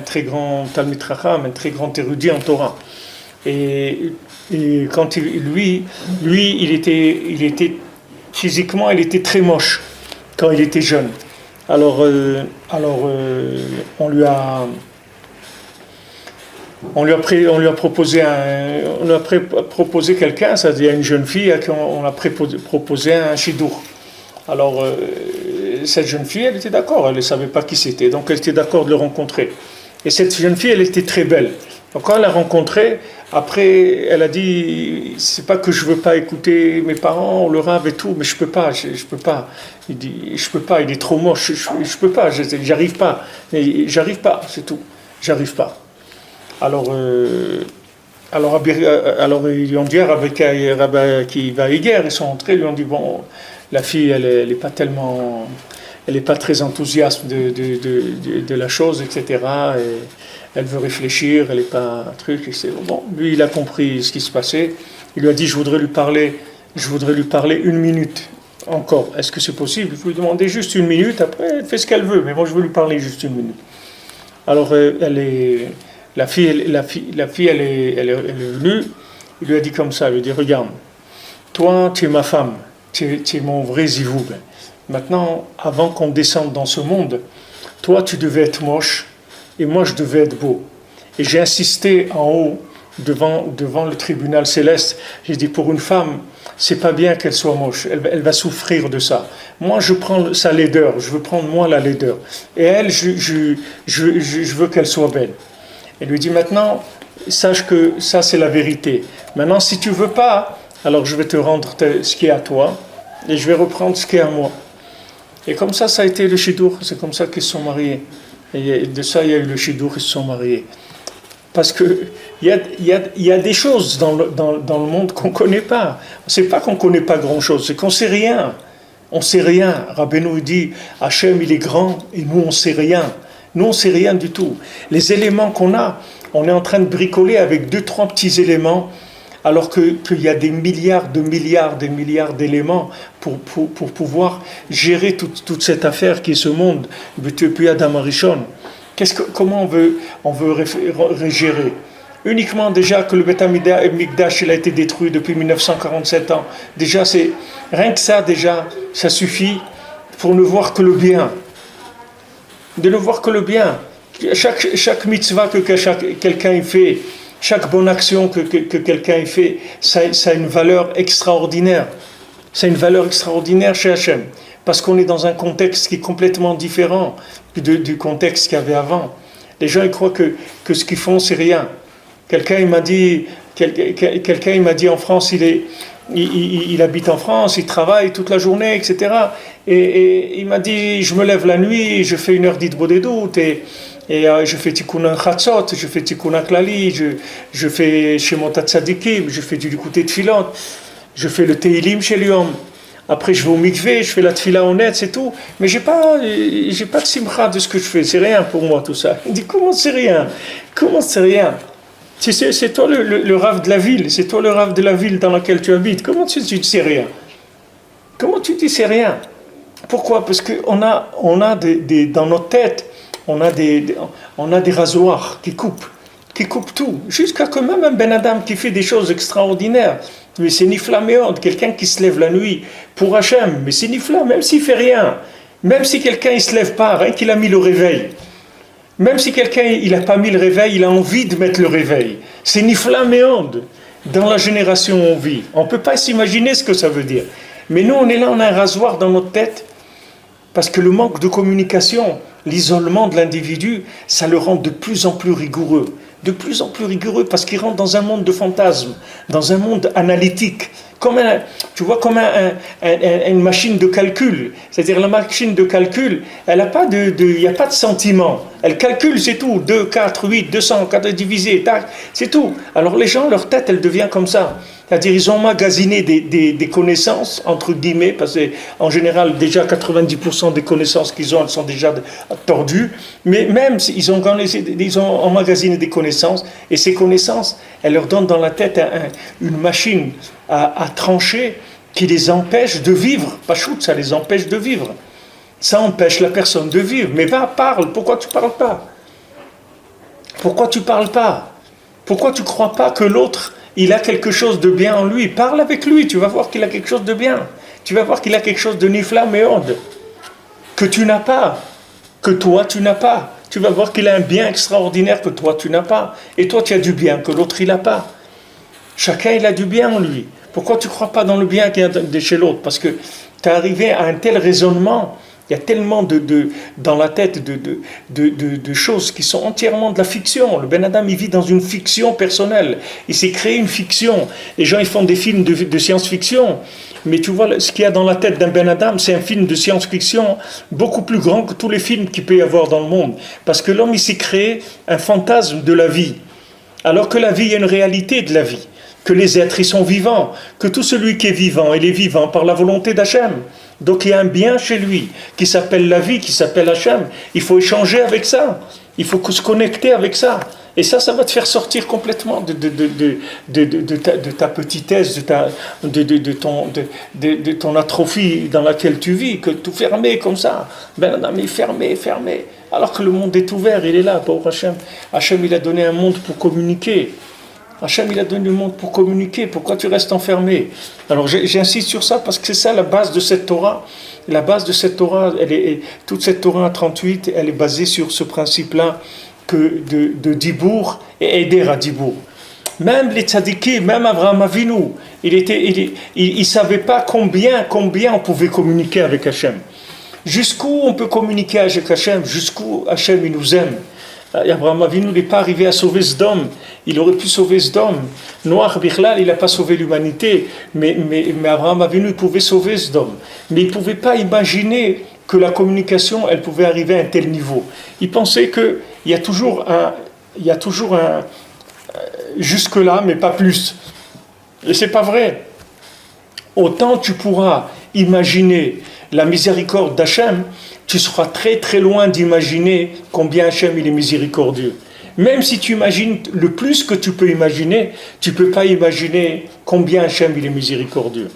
très grand Talmid Chacham, un très grand érudit en Torah. Et quand lui, il était physiquement, il était très moche quand il était jeune. Alors, on lui a proposé quelqu'un, c'est-à-dire une jeune fille à qui on a proposé un shidour. Alors, cette jeune fille, elle était d'accord, elle ne savait pas qui c'était, donc elle était d'accord de le rencontrer. Et cette jeune fille, elle était très belle. Donc quand elle l'a rencontré, après, elle a dit, c'est pas que je veux pas écouter mes parents, le rave et tout, mais je peux pas. Il dit, je peux pas, il est trop moche, je peux pas, j'arrive pas, c'est tout, j'arrive pas. Alors ils lui ont dit, Rabbi Akiva Iger, ils sont entrés, ils lui ont dit, bon, la fille, elle est pas très enthousiaste de la chose, etc. Et elle veut réfléchir, elle n'est pas un truc. Bon, lui, il a compris ce qui se passait. Il lui a dit, je voudrais lui parler 1 minute encore. Est-ce que c'est possible? Il faut lui demander juste 1 minute, après, elle fait ce qu'elle veut, mais moi, je veux lui parler juste 1 minute. Alors, la fille, elle est venue, il lui a dit comme ça, il lui a dit, regarde, toi, tu es ma femme, tu es mon vrai zivou. Maintenant, avant qu'on descende dans ce monde, toi, tu devais être moche, et moi, je devais être beau. Et j'ai insisté en haut, devant le tribunal céleste, j'ai dit, pour une femme, c'est pas bien qu'elle soit moche, elle va souffrir de ça. Moi, je prends sa laideur, je veux prendre moi la laideur. Et elle, je veux qu'elle soit belle. Elle lui dit, maintenant, sache que ça, c'est la vérité. Maintenant, si tu veux pas, alors je vais te rendre ce qui est à toi, et je vais reprendre ce qui est à moi. Et comme ça a été le shidour, c'est comme ça qu'ils se sont mariés. Et de ça, il y a eu le shidour, ils se sont mariés. Parce qu'il y a des choses dans le monde qu'on ne connaît pas. Ce n'est pas qu'on ne connaît pas grand-chose, c'est qu'on ne sait rien. On ne sait rien. Rabbeinu dit, Hachem, il est grand, et nous, on ne sait rien. Nous, on ne sait rien du tout. Les éléments qu'on a, on est en train de bricoler avec 2-3 petits éléments, alors qu'il y a des milliards d'éléments pour pouvoir gérer toute cette affaire qui est ce monde. Depuis Adam Arishon. Comment on veut gérer? Uniquement déjà que le Beth Amikdash il a été détruit depuis 1947 ans. Déjà, rien que ça, ça suffit pour ne voir que le bien. De ne voir que le bien. Chaque mitzvah que quelqu'un fait, chaque bonne action que quelqu'un fait, ça a une valeur extraordinaire. C'est une valeur extraordinaire chez Hachem. Parce qu'on est dans un contexte qui est complètement différent du contexte qu'il y avait avant. Les gens ils croient que ce qu'ils font, c'est rien. Quelqu'un il m'a dit en France, il habite en France, il travaille toute la journée, etc. Et il m'a dit, je me lève la nuit, je fais 1 heure d'Hitbodedut, et je fais Tikkun Chatzot, je fais Tikkun Klali, je fais Shemot HaTzadikim, je fais du Likutei Tfilot, je fais le Teilim chez l'homme. Après, je vais au mikvé, je fais la tfila honnête, c'est tout. Mais j'ai pas de simcha de ce que je fais. C'est rien pour moi, tout ça. Il dit, comment c'est rien? Comment c'est rien? C'est toi le rave de la ville. C'est toi le rave de la ville dans laquelle tu habites. Comment tu dis c'est rien? Comment tu dis c'est rien? Pourquoi? Parce qu'on a dans notre tête, on a des rasoirs qui coupent tout. Jusqu'à que même un Ben Adam qui fait des choses extraordinaires. Mais c'est Nifla Meod, quelqu'un qui se lève la nuit pour Hachem, mais c'est Nifla, même s'il fait rien, même si quelqu'un il se lève pas, rien qu'il a mis le réveil, même si quelqu'un il a pas mis le réveil, il a envie de mettre le réveil, c'est Nifla Meod, dans la génération où on vit. On peut pas s'imaginer ce que ça veut dire. Mais nous on est là, on a un rasoir dans notre tête, parce que le manque de communication, l'isolement de l'individu, ça le rend de plus en plus rigoureux. De plus en plus rigoureux parce qu'il rentre dans un monde de fantasmes, dans un monde analytique tu vois, comme une machine de calcul. C'est-à-dire la machine de calcul, elle a pas il n'y a pas de sentiment. Elle calcule, c'est tout. 2, 4, 8, 200, 4 divisé, tac, c'est tout. Alors les gens, leur tête, elle devient comme ça. C'est-à-dire ils ont emmagasiné des connaissances, entre guillemets, parce qu'en général, déjà 90% des connaissances qu'ils ont, elles sont déjà tordues. Mais même, ils ont emmagasiné des connaissances, et ces connaissances, elles leur donnent dans la tête une machine à trancher qui les empêche de vivre. Pas shoot, ça les empêche de vivre. Ça empêche la personne de vivre. Mais va, parle. Pourquoi tu ne parles pas? Pourquoi tu ne parles pas? Pourquoi tu ne crois pas que l'autre, il a quelque chose de bien en lui? Parle avec lui, tu vas voir qu'il a quelque chose de bien. Tu vas voir qu'il a quelque chose de nifla méode, que tu n'as pas, que toi tu n'as pas. Tu vas voir qu'il a un bien extraordinaire que toi tu n'as pas. Et toi tu as du bien que l'autre il n'a pas. Chacun il a du bien en lui. Pourquoi tu ne crois pas dans le bien qu'il y a de chez l'autre? Parce que tu es arrivé à un tel raisonnement. Il y a tellement dans la tête de choses qui sont entièrement de la fiction. Le Ben Adam, il vit dans une fiction personnelle. Il s'est créé une fiction. Les gens, ils font des films de science-fiction. Mais tu vois, ce qu'il y a dans la tête d'un Ben Adam, c'est un film de science-fiction beaucoup plus grand que tous les films qu'il peut y avoir dans le monde. Parce que l'homme, il s'est créé un fantasme de la vie. Alors que la vie, il y a une réalité de la vie. Que les êtres, ils sont vivants. Que tout celui qui est vivant, il est vivant par la volonté d'Hachem. Donc il y a un bien chez lui qui s'appelle la vie, qui s'appelle Hachem. Il faut échanger avec ça. Il faut se connecter avec ça. Et ça va te faire sortir complètement de ta petitesse, de ton atrophie dans laquelle tu vis, que tout fermé comme ça. Ben non, mais fermé. Alors que le monde est ouvert, il est là, pour Hachem. Hachem, il a donné un monde pour communiquer. Hachem, il a donné le monde pour communiquer. Pourquoi tu restes enfermé? Alors j'insiste sur ça parce que c'est ça la base de cette Torah. La base de cette Torah, toute cette Torah 38, elle est basée sur ce principe-là de Dibour et Eider à Dibour. Même les tzadikim, même Abraham Avinu, il savait pas combien on pouvait communiquer avec Hachem. Jusqu'où on peut communiquer avec Hachem, jusqu'où Hachem il nous aime. Abraham Avinu n'est pas arrivé à sauver Sodome. Il aurait pu sauver Sodome. Noach Bichlal, il n'a pas sauvé l'humanité. Mais Abraham Avinu, il pouvait sauver Sodome. Mais il ne pouvait pas imaginer que la communication, elle pouvait arriver à un tel niveau. Il pensait qu'il y a toujours un jusque-là, mais pas plus. Et ce n'est pas vrai. Autant tu pourras imaginer la miséricorde d'Hachem, tu seras très très loin d'imaginer combien Hachem il est miséricordieux. Même si tu imagines le plus que tu peux imaginer, tu ne peux pas imaginer combien Hachem il est miséricordieux.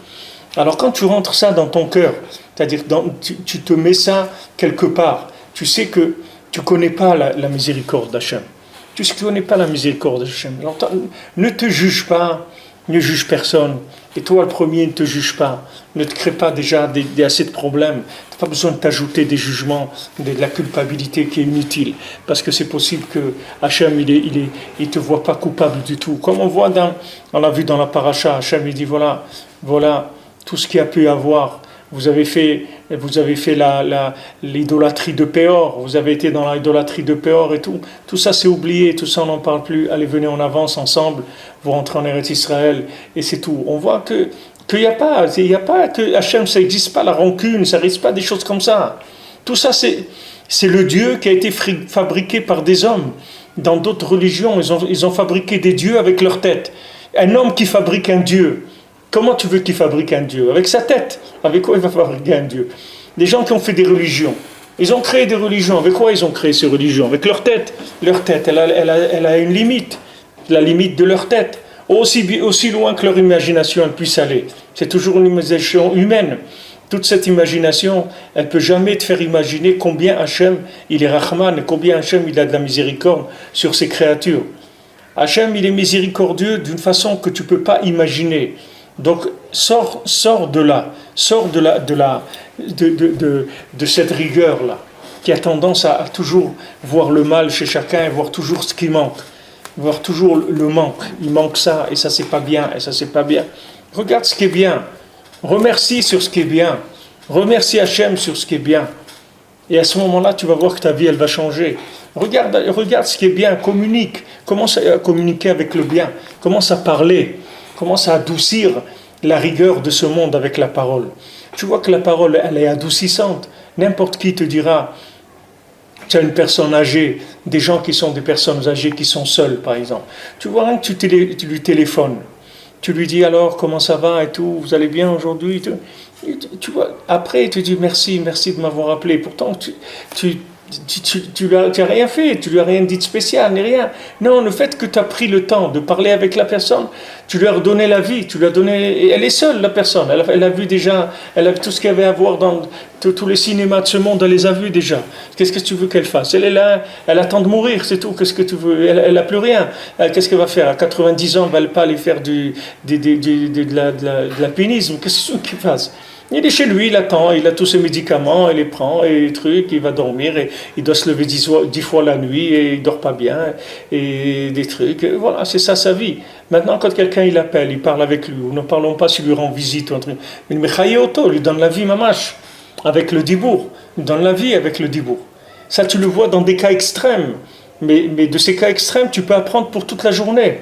Alors quand tu rentres ça dans ton cœur, c'est-à-dire tu te mets ça quelque part, tu sais que tu ne connais pas la miséricorde d'Hachem. Tu ne connais pas la miséricorde d'Hachem. Alors, ne te juge pas, ne juge personne. Et toi, le premier, ne te juge pas. Ne te crée pas déjà assez de problèmes. Tu n'as pas besoin de t'ajouter des jugements, de la culpabilité qui est inutile. Parce que c'est possible que Hachem, il ne te voit pas coupable du tout. Comme on l'a vu dans la paracha, Hachem, il dit voilà, tout ce qu'il y a pu avoir. Vous avez fait l'idolâtrie de Péor, vous avez été dans l'idolâtrie de Péor et tout. Tout ça c'est oublié, tout ça on n'en parle plus. Allez, venez, on avance ensemble, vous rentrez en Eretz Israël et c'est tout. On voit qu'il n'y a pas, que Hachem, ça n'existe pas, la rancune, ça n'existe pas des choses comme ça. Tout ça c'est le Dieu qui a été fabriqué par des hommes. Dans d'autres religions, ils ont fabriqué des dieux avec leur tête. Un homme qui fabrique un Dieu, comment tu veux qu'il fabrique un Dieu? Avec sa tête. Avec quoi il va fabriquer un Dieu? Les gens qui ont fait des religions, ils ont créé des religions. Avec quoi ils ont créé ces religions? Avec leur tête. Leur tête, elle a une limite. La limite de leur tête. Aussi loin que leur imagination elle puisse aller. C'est toujours une imagination humaine. Toute cette imagination, elle ne peut jamais te faire imaginer combien Hachem, il est Rahman, et combien Hachem, il a de la miséricorde sur ses créatures. Hachem, il est miséricordieux d'une façon que tu ne peux pas imaginer. Donc, sors de là, sors de cette rigueur-là, qui a tendance à toujours voir le mal chez chacun et voir toujours ce qui manque, voir toujours le manque. Il manque ça, et ça c'est pas bien, et ça c'est pas bien. Regarde ce qui est bien, remercie sur ce qui est bien, remercie Hachem sur ce qui est bien. Et à ce moment-là, tu vas voir que ta vie, elle va changer. Regarde ce qui est bien, communique, commence à communiquer avec le bien, commence à parler, commence à adoucir la rigueur de ce monde avec la parole. Tu vois que la parole, elle est adoucissante. N'importe qui te dira, tu as une personne âgée, des gens qui sont des personnes âgées qui sont seules, par exemple. Tu vois, hein, tu lui téléphones. Tu lui dis alors comment ça va et tout, vous allez bien aujourd'hui. Tu vois, après il te dit merci de m'avoir appelé. Pourtant tu lui as rien fait, tu lui as rien dit de spécial, ni rien. Non, le fait que tu as pris le temps de parler avec la personne, tu lui as redonné la vie, tu lui as donné. Elle est seule, la personne. Elle a vu déjà, elle a vu tout ce qu'il y avait à voir dans tous les cinémas de ce monde, elle les a vus déjà. Qu'est-ce que tu veux qu'elle fasse? Elle est là, elle attend de mourir, c'est tout. Qu'est-ce que tu veux? Elle n'a plus rien. Qu'est-ce qu'elle va faire? À 90 ans, elle ne va pas aller faire de l'alpinisme. Qu'est-ce qu'il fasse? Il est chez lui, il attend, il a tous ses médicaments, il les prend, et les trucs, il va dormir, et il doit se lever 10 fois la nuit, et il ne dort pas bien, et des trucs, et voilà, c'est ça sa vie. Maintenant, quand quelqu'un il appelle, il parle avec lui, ou ne parlons pas s'il lui rend visite, ou un truc, mais Chayoto lui donne la vie, mamash, avec le dibour, lui donne la vie avec le dibour. Ça, tu le vois dans des cas extrêmes, mais de ces cas extrêmes, tu peux apprendre pour toute la journée.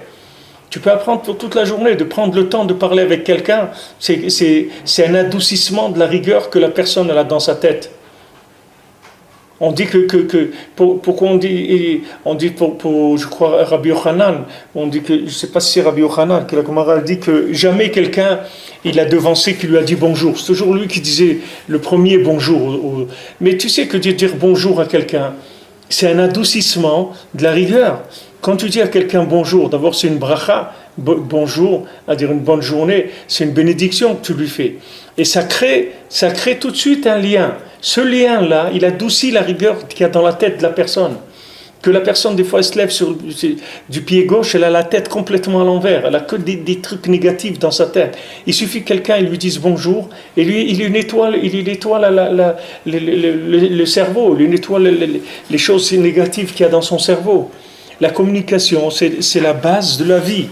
Tu peux apprendre pour toute la journée, de prendre le temps de parler avec quelqu'un. C'est un adoucissement de la rigueur que la personne elle a dans sa tête. On dit pourquoi on dit pour je crois, Rabbi Yochanan, on dit que, je ne sais pas si c'est Rabbi Yochanan, que la Gemara dit que jamais quelqu'un, il a devancé qui lui a dit bonjour. C'est toujours lui qui disait le premier bonjour. Mais tu sais que dire bonjour à quelqu'un, c'est un adoucissement de la rigueur. Quand tu dis à quelqu'un bonjour, d'abord c'est une bracha, bonjour, à dire une bonne journée, c'est une bénédiction que tu lui fais. Et ça crée tout de suite un lien. Ce lien-là, il adoucit la rigueur qu'il y a dans la tête de la personne. Que la personne, des fois, elle se lève du pied gauche, elle a la tête complètement à l'envers, elle a que des trucs négatifs dans sa tête. Il suffit que quelqu'un il lui dise bonjour, et lui, il lui nettoie le cerveau, il lui nettoie les choses négatives qu'il y a dans son cerveau. La communication, c'est la base de la vie.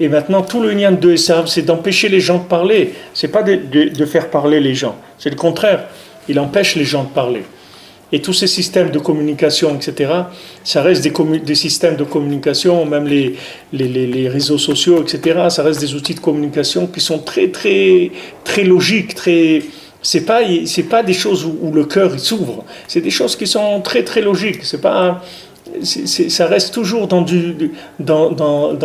Et maintenant, tout le lien de Esav, c'est d'empêcher les gens de parler. C'est pas de faire parler les gens. C'est le contraire. Il empêche les gens de parler. Et tous ces systèmes de communication, etc., ça reste des systèmes de communication, même les réseaux sociaux, etc., ça reste des outils de communication qui sont très, très, très logiques, c'est pas des choses où le cœur s'ouvre. C'est des choses qui sont très, très logiques. Ça reste toujours dans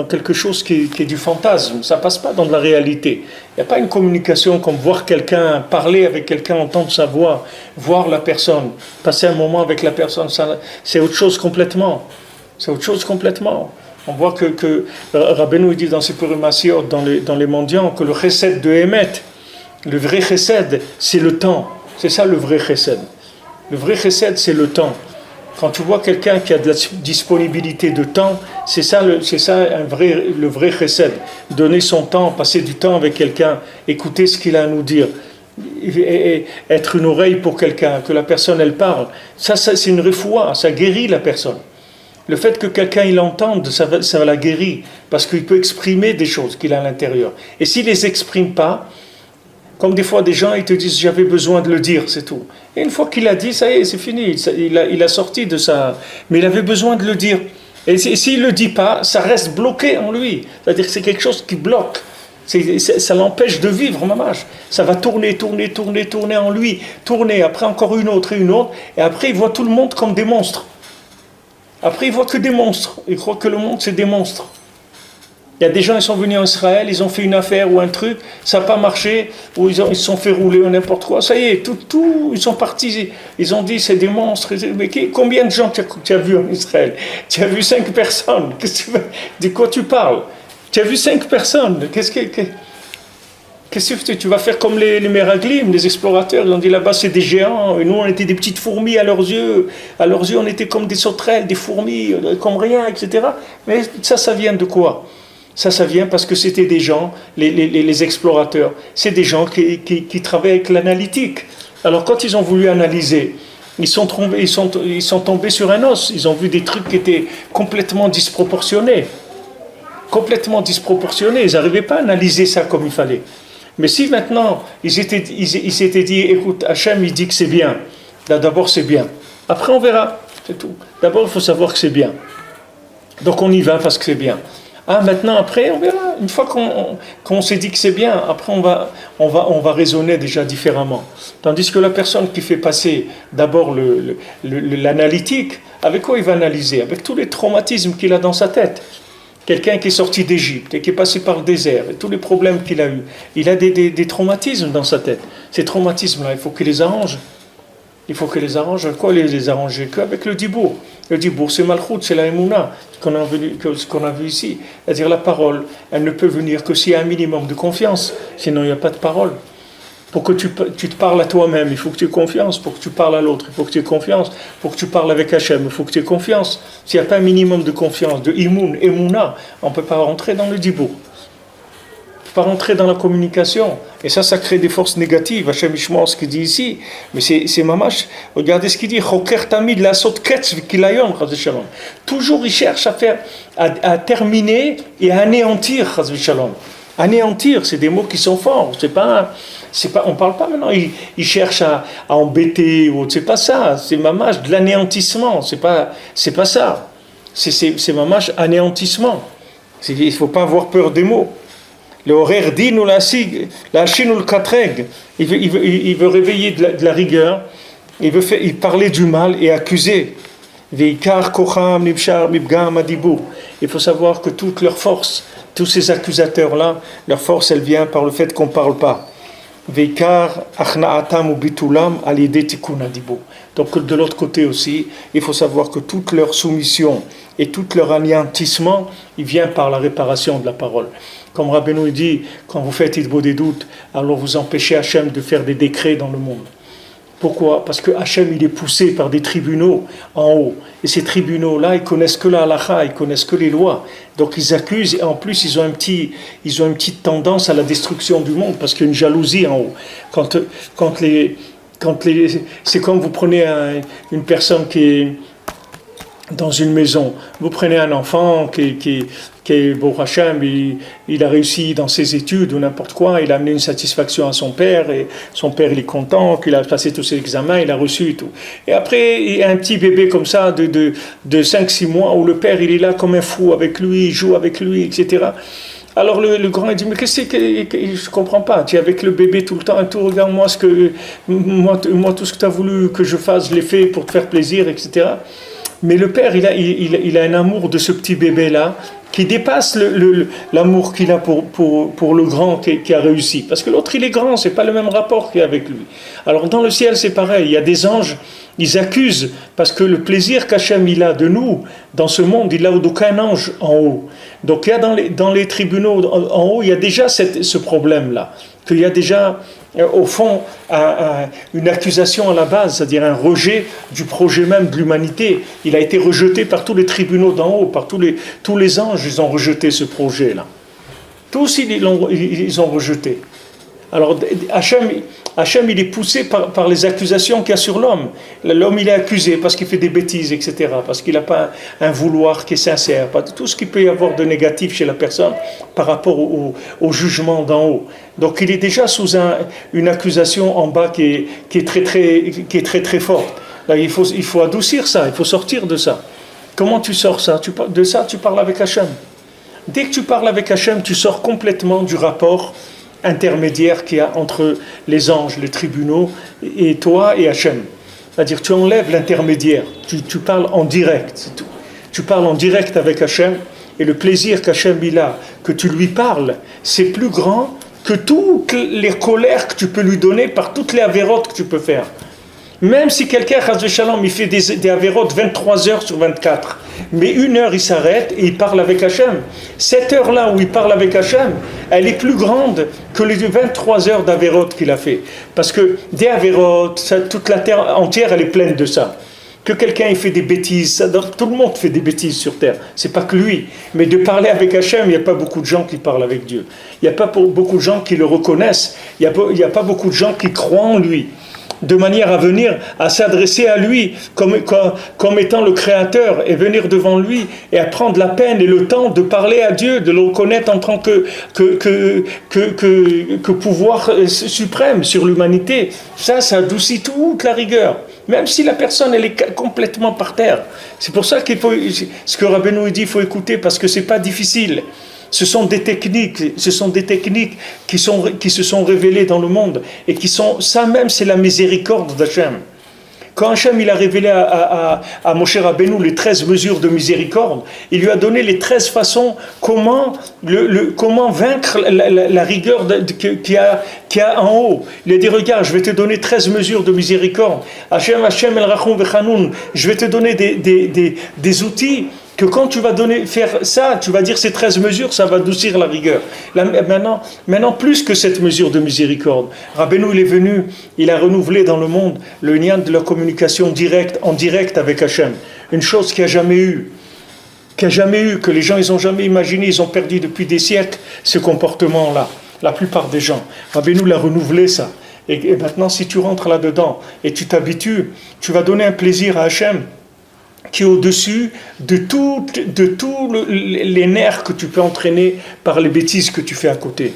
quelque chose qui est du fantasme, ça passe pas dans de la réalité. Il n'y a pas une communication comme voir quelqu'un, parler avec quelqu'un, entendre sa voix, voir la personne, passer un moment avec la personne, c'est autre chose complètement. C'est autre chose complètement. On voit que Rabbeinu dit dans ses Purim Asiot, dans les mendiants, que le chesed de Emet, le vrai chesed, c'est le temps. C'est ça le vrai chesed. Le vrai chesed, c'est le temps. Quand tu vois quelqu'un qui a de la disponibilité de temps, c'est ça le vrai chesed. Donner son temps, passer du temps avec quelqu'un, écouter ce qu'il a à nous dire, et être une oreille pour quelqu'un, que la personne elle parle. Ça c'est une refoua, ça guérit la personne. Le fait que quelqu'un il entende, ça la guérit, parce qu'il peut exprimer des choses qu'il a à l'intérieur. Et s'il ne les exprime pas, comme des fois des gens ils te disent j'avais besoin de le dire, c'est tout. Et une fois qu'il l'a dit, ça y est, c'est fini. Il a sorti de ça. Mais il avait besoin de le dire. Et s'il ne le dit pas, ça reste bloqué en lui. C'est-à-dire que c'est quelque chose qui bloque. Ça l'empêche de vivre, mamash. Ça va tourner en lui. Tourner, après encore une autre. Et après, il voit tout le monde comme des monstres. Après, il voit que des monstres. Il croit que le monde, c'est des monstres. Il y a des gens qui sont venus en Israël, ils ont fait une affaire ou un truc, ça n'a pas marché, ou ils se sont fait rouler ou n'importe quoi. Ça y est, ils sont partis, ils ont dit c'est des monstres. Mais combien de gens tu as vu en Israël? Tu as vu 5 personnes. De quoi tu parles? Tu as vu 5 personnes. Qu'est-ce que tu vas faire comme les Meraglim, les explorateurs? Ils ont dit là-bas c'est des géants, et nous on était des petites fourmis à leurs yeux. À leurs yeux on était comme des sauterelles, des fourmis, comme rien, etc. Mais ça vient de quoi? Ça vient parce que c'était des gens, les explorateurs, c'est des gens qui travaillent avec l'analytique. Alors quand ils ont voulu analyser, ils sont tombés sur un os, ils ont vu des trucs qui étaient complètement disproportionnés. Ils n'arrivaient pas à analyser ça comme il fallait. Mais si maintenant, ils s'étaient dit, écoute, Hachem, il dit que c'est bien, là, d'abord c'est bien, après on verra, c'est tout. D'abord il faut savoir que c'est bien. Donc on y va parce que c'est bien. Ah, maintenant, après, on verra. Une fois qu'on s'est dit que c'est bien, après, on va raisonner déjà différemment. Tandis que la personne qui fait passer d'abord l'analytique, avec quoi il va analyser? Avec tous les traumatismes qu'il a dans sa tête. Quelqu'un qui est sorti d'Égypte et qui est passé par le désert, et tous les problèmes qu'il a eus, il a des traumatismes dans sa tête. Ces traumatismes-là, il faut qu'il les arrange. Il faut qu'il les arrange. Quoi les arranger? Qu'avec le dibour. Le dibour, c'est malchout, c'est la émouna, ce qu'on a vu ici. C'est-à-dire la parole, elle ne peut venir que s'il y a un minimum de confiance. Sinon, il n'y a pas de parole. Pour que tu te parles à toi-même, il faut que tu aies confiance. Pour que tu parles à l'autre, il faut que tu aies confiance. Pour que tu parles avec Hachem, il faut que tu aies confiance. S'il n'y a pas un minimum de confiance, de imoun, émouna, on ne peut pas rentrer dans le dibour. On ne peut pas rentrer dans la communication. Et ça crée des forces négatives. Hachem Ishmael, ce qu'il dit ici, mais c'est mamash. Regardez ce qu'il dit. Toujours il cherche à terminer et à anéantir. Anéantir, c'est des mots qui sont forts. On parle pas maintenant. Il cherche à embêter ou c'est pas ça. C'est mamash de l'anéantissement. C'est pas ça. C'est mamash anéantissement. Il faut pas avoir peur des mots. Le horaire dit nous la chine ou le katreg. Il veut réveiller de la rigueur. Il parler du mal et accuser. Il faut savoir que toute leur force, tous ces accusateurs-là, leur force, elle vient par le fait qu'on ne parle pas. Donc de l'autre côté aussi, il faut savoir que toute leur soumission et tout leur anéantissement, il vient par la réparation de la parole. Comme Rabbeinu dit, quand vous faites Hitbo des doutes, alors vous empêchez Hachem de faire des décrets dans le monde. Pourquoi? Parce que Hachem, il est poussé par des tribunaux en haut. Et ces tribunaux-là, ils connaissent que la halakha, ils connaissent que les lois. Donc ils accusent, et en plus, ils ont une petite tendance à la destruction du monde, parce qu'il y a une jalousie en haut. C'est comme vous prenez une personne qui est dans une maison, vous prenez un enfant qui est bon Hachem, il a réussi dans ses études ou n'importe quoi, il a amené une satisfaction à son père, et son père il est content qu'il a passé tous ses examens, il a reçu et tout. Et après, il y a un petit bébé comme ça de 5-6 mois où le père il est là comme un fou avec lui, il joue avec lui, etc. Alors le grand il dit, mais qu'est-ce que je comprends pas, tu es avec le bébé tout le temps et tout, regarde moi tout ce que tu as voulu que je fasse, je l'ai fait pour te faire plaisir, etc. Mais le père, il a un amour de ce petit bébé-là qui dépasse l'amour qu'il a pour le grand qui a réussi. Parce que l'autre, il est grand, c'est pas le même rapport qu'il y a avec lui. Alors dans le ciel, c'est pareil. Il y a des anges, ils accusent, parce que le plaisir qu'Hachem il a de nous, dans ce monde, il a d'aucun ange en haut. Donc il y a dans les tribunaux en haut, il y a déjà ce problème-là. Qu'il y a déjà, au fond, une accusation à la base, c'est-à-dire un rejet du projet même de l'humanité. Il a été rejeté par tous les tribunaux d'en haut, par tous les anges, ils ont rejeté ce projet-là. Tous, ils ont rejeté. Alors, Hachem, il est poussé par les accusations qu'il y a sur l'homme. L'homme, il est accusé parce qu'il fait des bêtises, etc. Parce qu'il n'a pas un vouloir qui est sincère. Pas tout ce qu'il peut y avoir de négatif chez la personne par rapport au jugement d'en haut. Donc, il est déjà sous une accusation en bas qui est très, très forte. Là, il faut adoucir ça, il faut sortir de ça. Comment tu sors ça? De ça, tu parles avec Hachem. Dès que tu parles avec Hachem, tu sors complètement du rapport intermédiaire qu'il y a entre les anges, les tribunaux, et toi et Hachem. C'est-à-dire, tu enlèves l'intermédiaire, tu parles en direct, c'est tout. Tu parles en direct avec Hachem, et le plaisir qu'Hachem il a, que tu lui parles, c'est plus grand que toutes les colères que tu peux lui donner par toutes les avérotes que tu peux faire. Même si quelqu'un, Chas v'Shalom, il fait des avérotes 23 heures sur 24, mais 1 heure il s'arrête et il parle avec Hachem. Cette heure-là où il parle avec Hachem, elle est plus grande que les 23 heures d'avérotes qu'il a fait. Parce que des avérotes, toute la terre entière, elle est pleine de ça. Que quelqu'un il fait des bêtises, tout le monde fait des bêtises sur terre, c'est pas que lui. Mais de parler avec Hachem, il n'y a pas beaucoup de gens qui parlent avec Dieu. Il n'y a pas beaucoup de gens qui le reconnaissent, il n'y a pas beaucoup de gens qui croient en lui. De manière à venir, à s'adresser à lui comme étant le Créateur et venir devant lui et à prendre la peine et le temps de parler à Dieu, de le reconnaître en tant que pouvoir suprême sur l'humanité. Ça adoucit toute la rigueur. Même si la personne, elle est complètement par terre. C'est pour ça qu'il faut, ce que Rabbeinu dit, il faut écouter parce que c'est pas difficile. Ce sont des techniques qui se sont révélées dans le monde et qui sont, ça même, c'est la miséricorde d'Hachem. Quand Hachem il a révélé à Moshe Rabbeinu les 13 mesures de miséricorde, il lui a donné les 13 façons comment vaincre la rigueur qu'il y a en haut. Il a dit, regarde, je vais te donner 13 mesures de miséricorde. Hachem el Rachum vechanoun, je vais te donner des outils que quand tu vas faire ça, tu vas dire ces 13 mesures, ça va adoucir la rigueur. Là, maintenant, plus que cette mesure de miséricorde, Rabbeinu il est venu, il a renouvelé dans le monde le lien de la communication en direct avec Hachem. Une chose qu'il n'y a jamais eu, que les gens ils n'ont jamais imaginé, ils ont perdu depuis des siècles ce comportement-là. La plupart des gens. Rabbeinu l'a renouvelé ça. Et maintenant, si tu rentres là-dedans et tu t'habitues, tu vas donner un plaisir à Hachem qui est au-dessus de tous les nerfs que tu peux entraîner par les bêtises que tu fais à côté.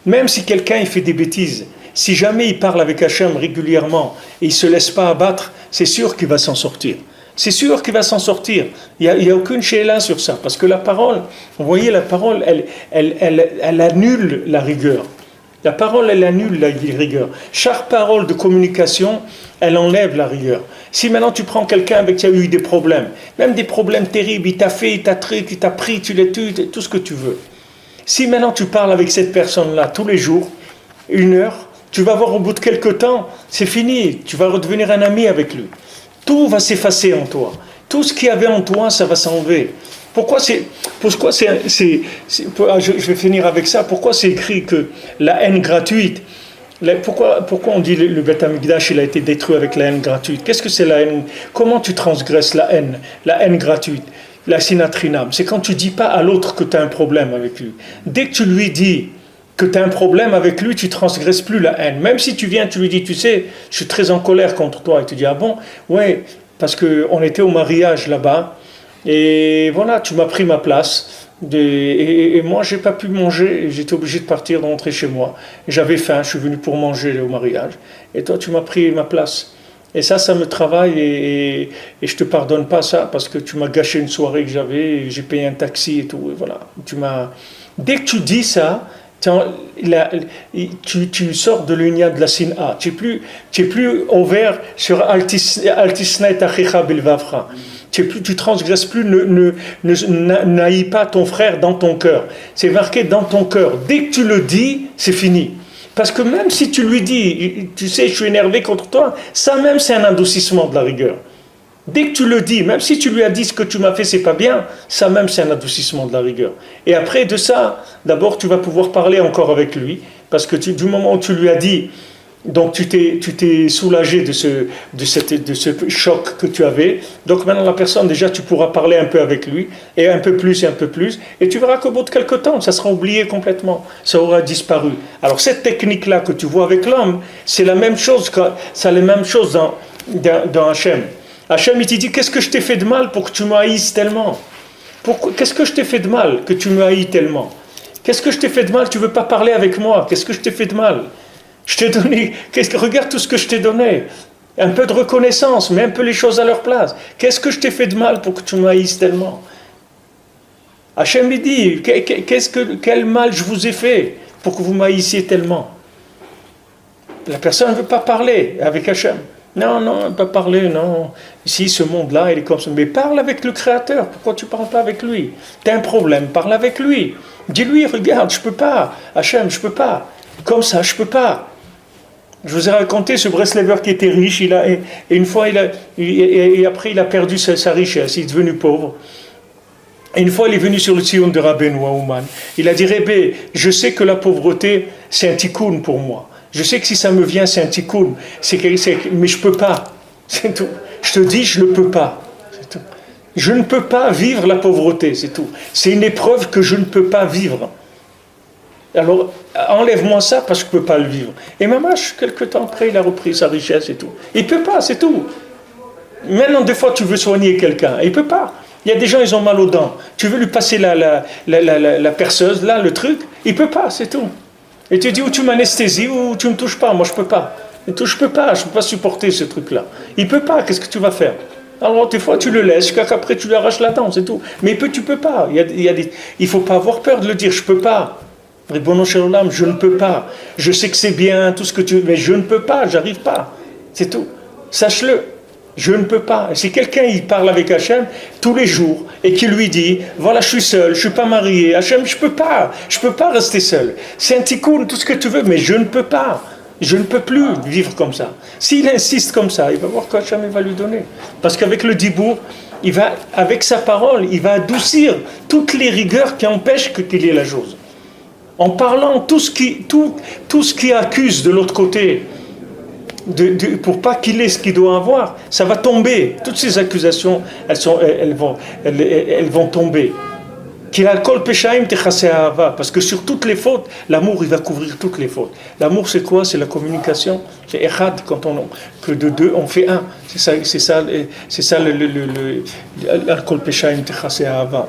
Même si quelqu'un il fait des bêtises, si jamais il parle avec Hachem régulièrement et il ne se laisse pas abattre, c'est sûr qu'il va s'en sortir. C'est sûr qu'il va s'en sortir. Il n'y a aucune shéla sur ça. Parce que la parole, vous voyez, la parole, elle annule la rigueur. La parole, elle annule la rigueur. Chaque parole de communication, elle enlève la rigueur. Si maintenant tu prends quelqu'un avec qui tu as eu des problèmes, même des problèmes terribles, il t'a fait, il t'a truc, il t'a pris, tu l'as tué, tout ce que tu veux. Si maintenant tu parles avec cette personne-là tous les jours, 1 heure, tu vas voir au bout de quelques temps, c'est fini, tu vas redevenir un ami avec lui. Tout va s'effacer en toi. Tout ce qu'il y avait en toi, ça va s'enlever. Je vais finir avec ça. Pourquoi c'est écrit que la haine gratuite, pourquoi on dit le Beth Amikdash il a été détruit avec la haine gratuite? Qu'est-ce que c'est la haine? Comment tu transgresses la haine gratuite, la sinatrinam? C'est quand tu dis pas à l'autre que tu as un problème avec lui. Dès que tu lui dis que tu as un problème avec lui, tu transgresses plus la haine. Même si tu viens, tu lui dis, tu sais, je suis très en colère contre toi. Et tu dis, ah bon? Ouais, parce qu'on était au mariage là-bas. Et voilà, tu m'as pris ma place. Et moi, j'ai pas pu manger. J'étais obligé de partir, de rentrer chez moi. J'avais faim, je suis venu pour manger au mariage. Et toi, tu m'as pris ma place. Et ça me travaille. Et je te pardonne pas ça parce que tu m'as gâché une soirée que j'avais. J'ai payé un taxi et tout. Et voilà. Dès que tu dis ça, tu sors de l'union de la sina. Tu es plus ouvert sur altisnet achicha bilvavra. Tu transgresses plus, n'haïs pas ton frère dans ton cœur. C'est marqué dans ton cœur. Dès que tu le dis, c'est fini. Parce que même si tu lui dis, tu sais, je suis énervé contre toi, ça même c'est un adoucissement de la rigueur. Dès que tu le dis, même si tu lui as dit ce que tu m'as fait, c'est pas bien, ça même c'est un adoucissement de la rigueur. Et après de ça, d'abord tu vas pouvoir parler encore avec lui, parce que du moment où tu lui as dit, donc tu t'es soulagé de ce choc que tu avais. Donc maintenant la personne, déjà tu pourras parler un peu avec lui, et un peu plus, et tu verras qu'au bout de quelques temps, ça sera oublié complètement, ça aura disparu. Alors cette technique-là que tu vois avec l'homme, c'est la même chose dans Hachem. Hachem, il te dit, qu'est-ce que je t'ai fait de mal pour que tu me haïsses tellement? Qu'est-ce que je t'ai fait de mal que tu me haïs tellement? Qu'est-ce que je t'ai fait de mal? Tu ne veux pas parler avec moi? Qu'est-ce que je t'ai fait de mal? Je t'ai donné, regarde tout ce que je t'ai donné. Un peu de reconnaissance, mets un peu les choses à leur place. Qu'est-ce que je t'ai fait de mal pour que tu me haïsses tellement? Hachem il dit, quel mal je vous ai fait pour que vous m'haïssiez tellement? La personne ne veut pas parler avec Hachem. Non, elle ne peut pas parler, non. Ici, ce monde-là, il est comme ça. Mais parle avec le Créateur. Pourquoi tu ne parles pas avec lui? Tu as un problème, parle avec lui. Dis-lui, regarde, je ne peux pas. Hachem, je ne peux pas. Comme ça, je ne peux pas. Je vous ai raconté ce Breslever qui était riche. Et une fois, et après, il a perdu sa richesse. Il est devenu pauvre. Et une fois, il est venu sur le Tzion de Rabbeinu à Ouman. Il a dit, Rebbe, je sais que la pauvreté, c'est un tikkun pour moi. Je sais que si ça me vient, c'est un tikkun, mais je ne peux pas. C'est tout. Je te dis, je ne peux pas. C'est tout. Je ne peux pas vivre la pauvreté, c'est tout. C'est une épreuve que je ne peux pas vivre. Alors, enlève-moi ça parce que je ne peux pas le vivre. Et Mamash, quelque temps après, il a repris sa richesse et tout. Il ne peut pas, c'est tout. Maintenant, des fois, tu veux soigner quelqu'un. Il ne peut pas. Il y a des gens, ils ont mal aux dents. Tu veux lui passer la perceuse, là, le truc. Il ne peut pas, c'est tout. Et tu dis, ou tu m'anesthésies, ou tu ne me touches pas. Moi, je ne peux pas. Et tout, je peux pas supporter ce truc-là. Il peut pas, qu'est-ce que tu vas faire? Alors, des fois, tu le laisses, jusqu'à qu'après, tu lui arraches la dent, c'est tout. Mais tu peux pas. Il faut pas avoir peur de le dire, je peux pas. Ribono shel olam, je ne peux pas. Je sais que c'est bien, tout ce que tu veux, mais je ne peux pas, j'arrive pas. C'est tout. Sache-le. Je ne peux pas. Si quelqu'un il parle avec Hachem tous les jours et qui lui dit voilà, je suis seul, je suis pas marié, Hachem, je peux pas rester seul. C'est un tikkun, tout ce que tu veux, mais je ne peux pas. Je ne peux plus vivre comme ça. S'il insiste comme ça, il va voir qu'Hachem va lui donner. Parce qu'avec le dibour, avec sa parole, il va adoucir toutes les rigueurs qui empêchent qu'il y ait la chose. En parlant tout ce qui accuse de l'autre côté, pour pas qu'il ait ce qu'il doit avoir, ça va tomber. Toutes ces accusations, elles vont tomber. Parce que sur toutes les fautes, l'amour il va couvrir toutes les fautes. L'amour c'est quoi? C'est la communication. C'est echad, que de deux on fait un. C'est ça le Al kol peshaim techase ahava.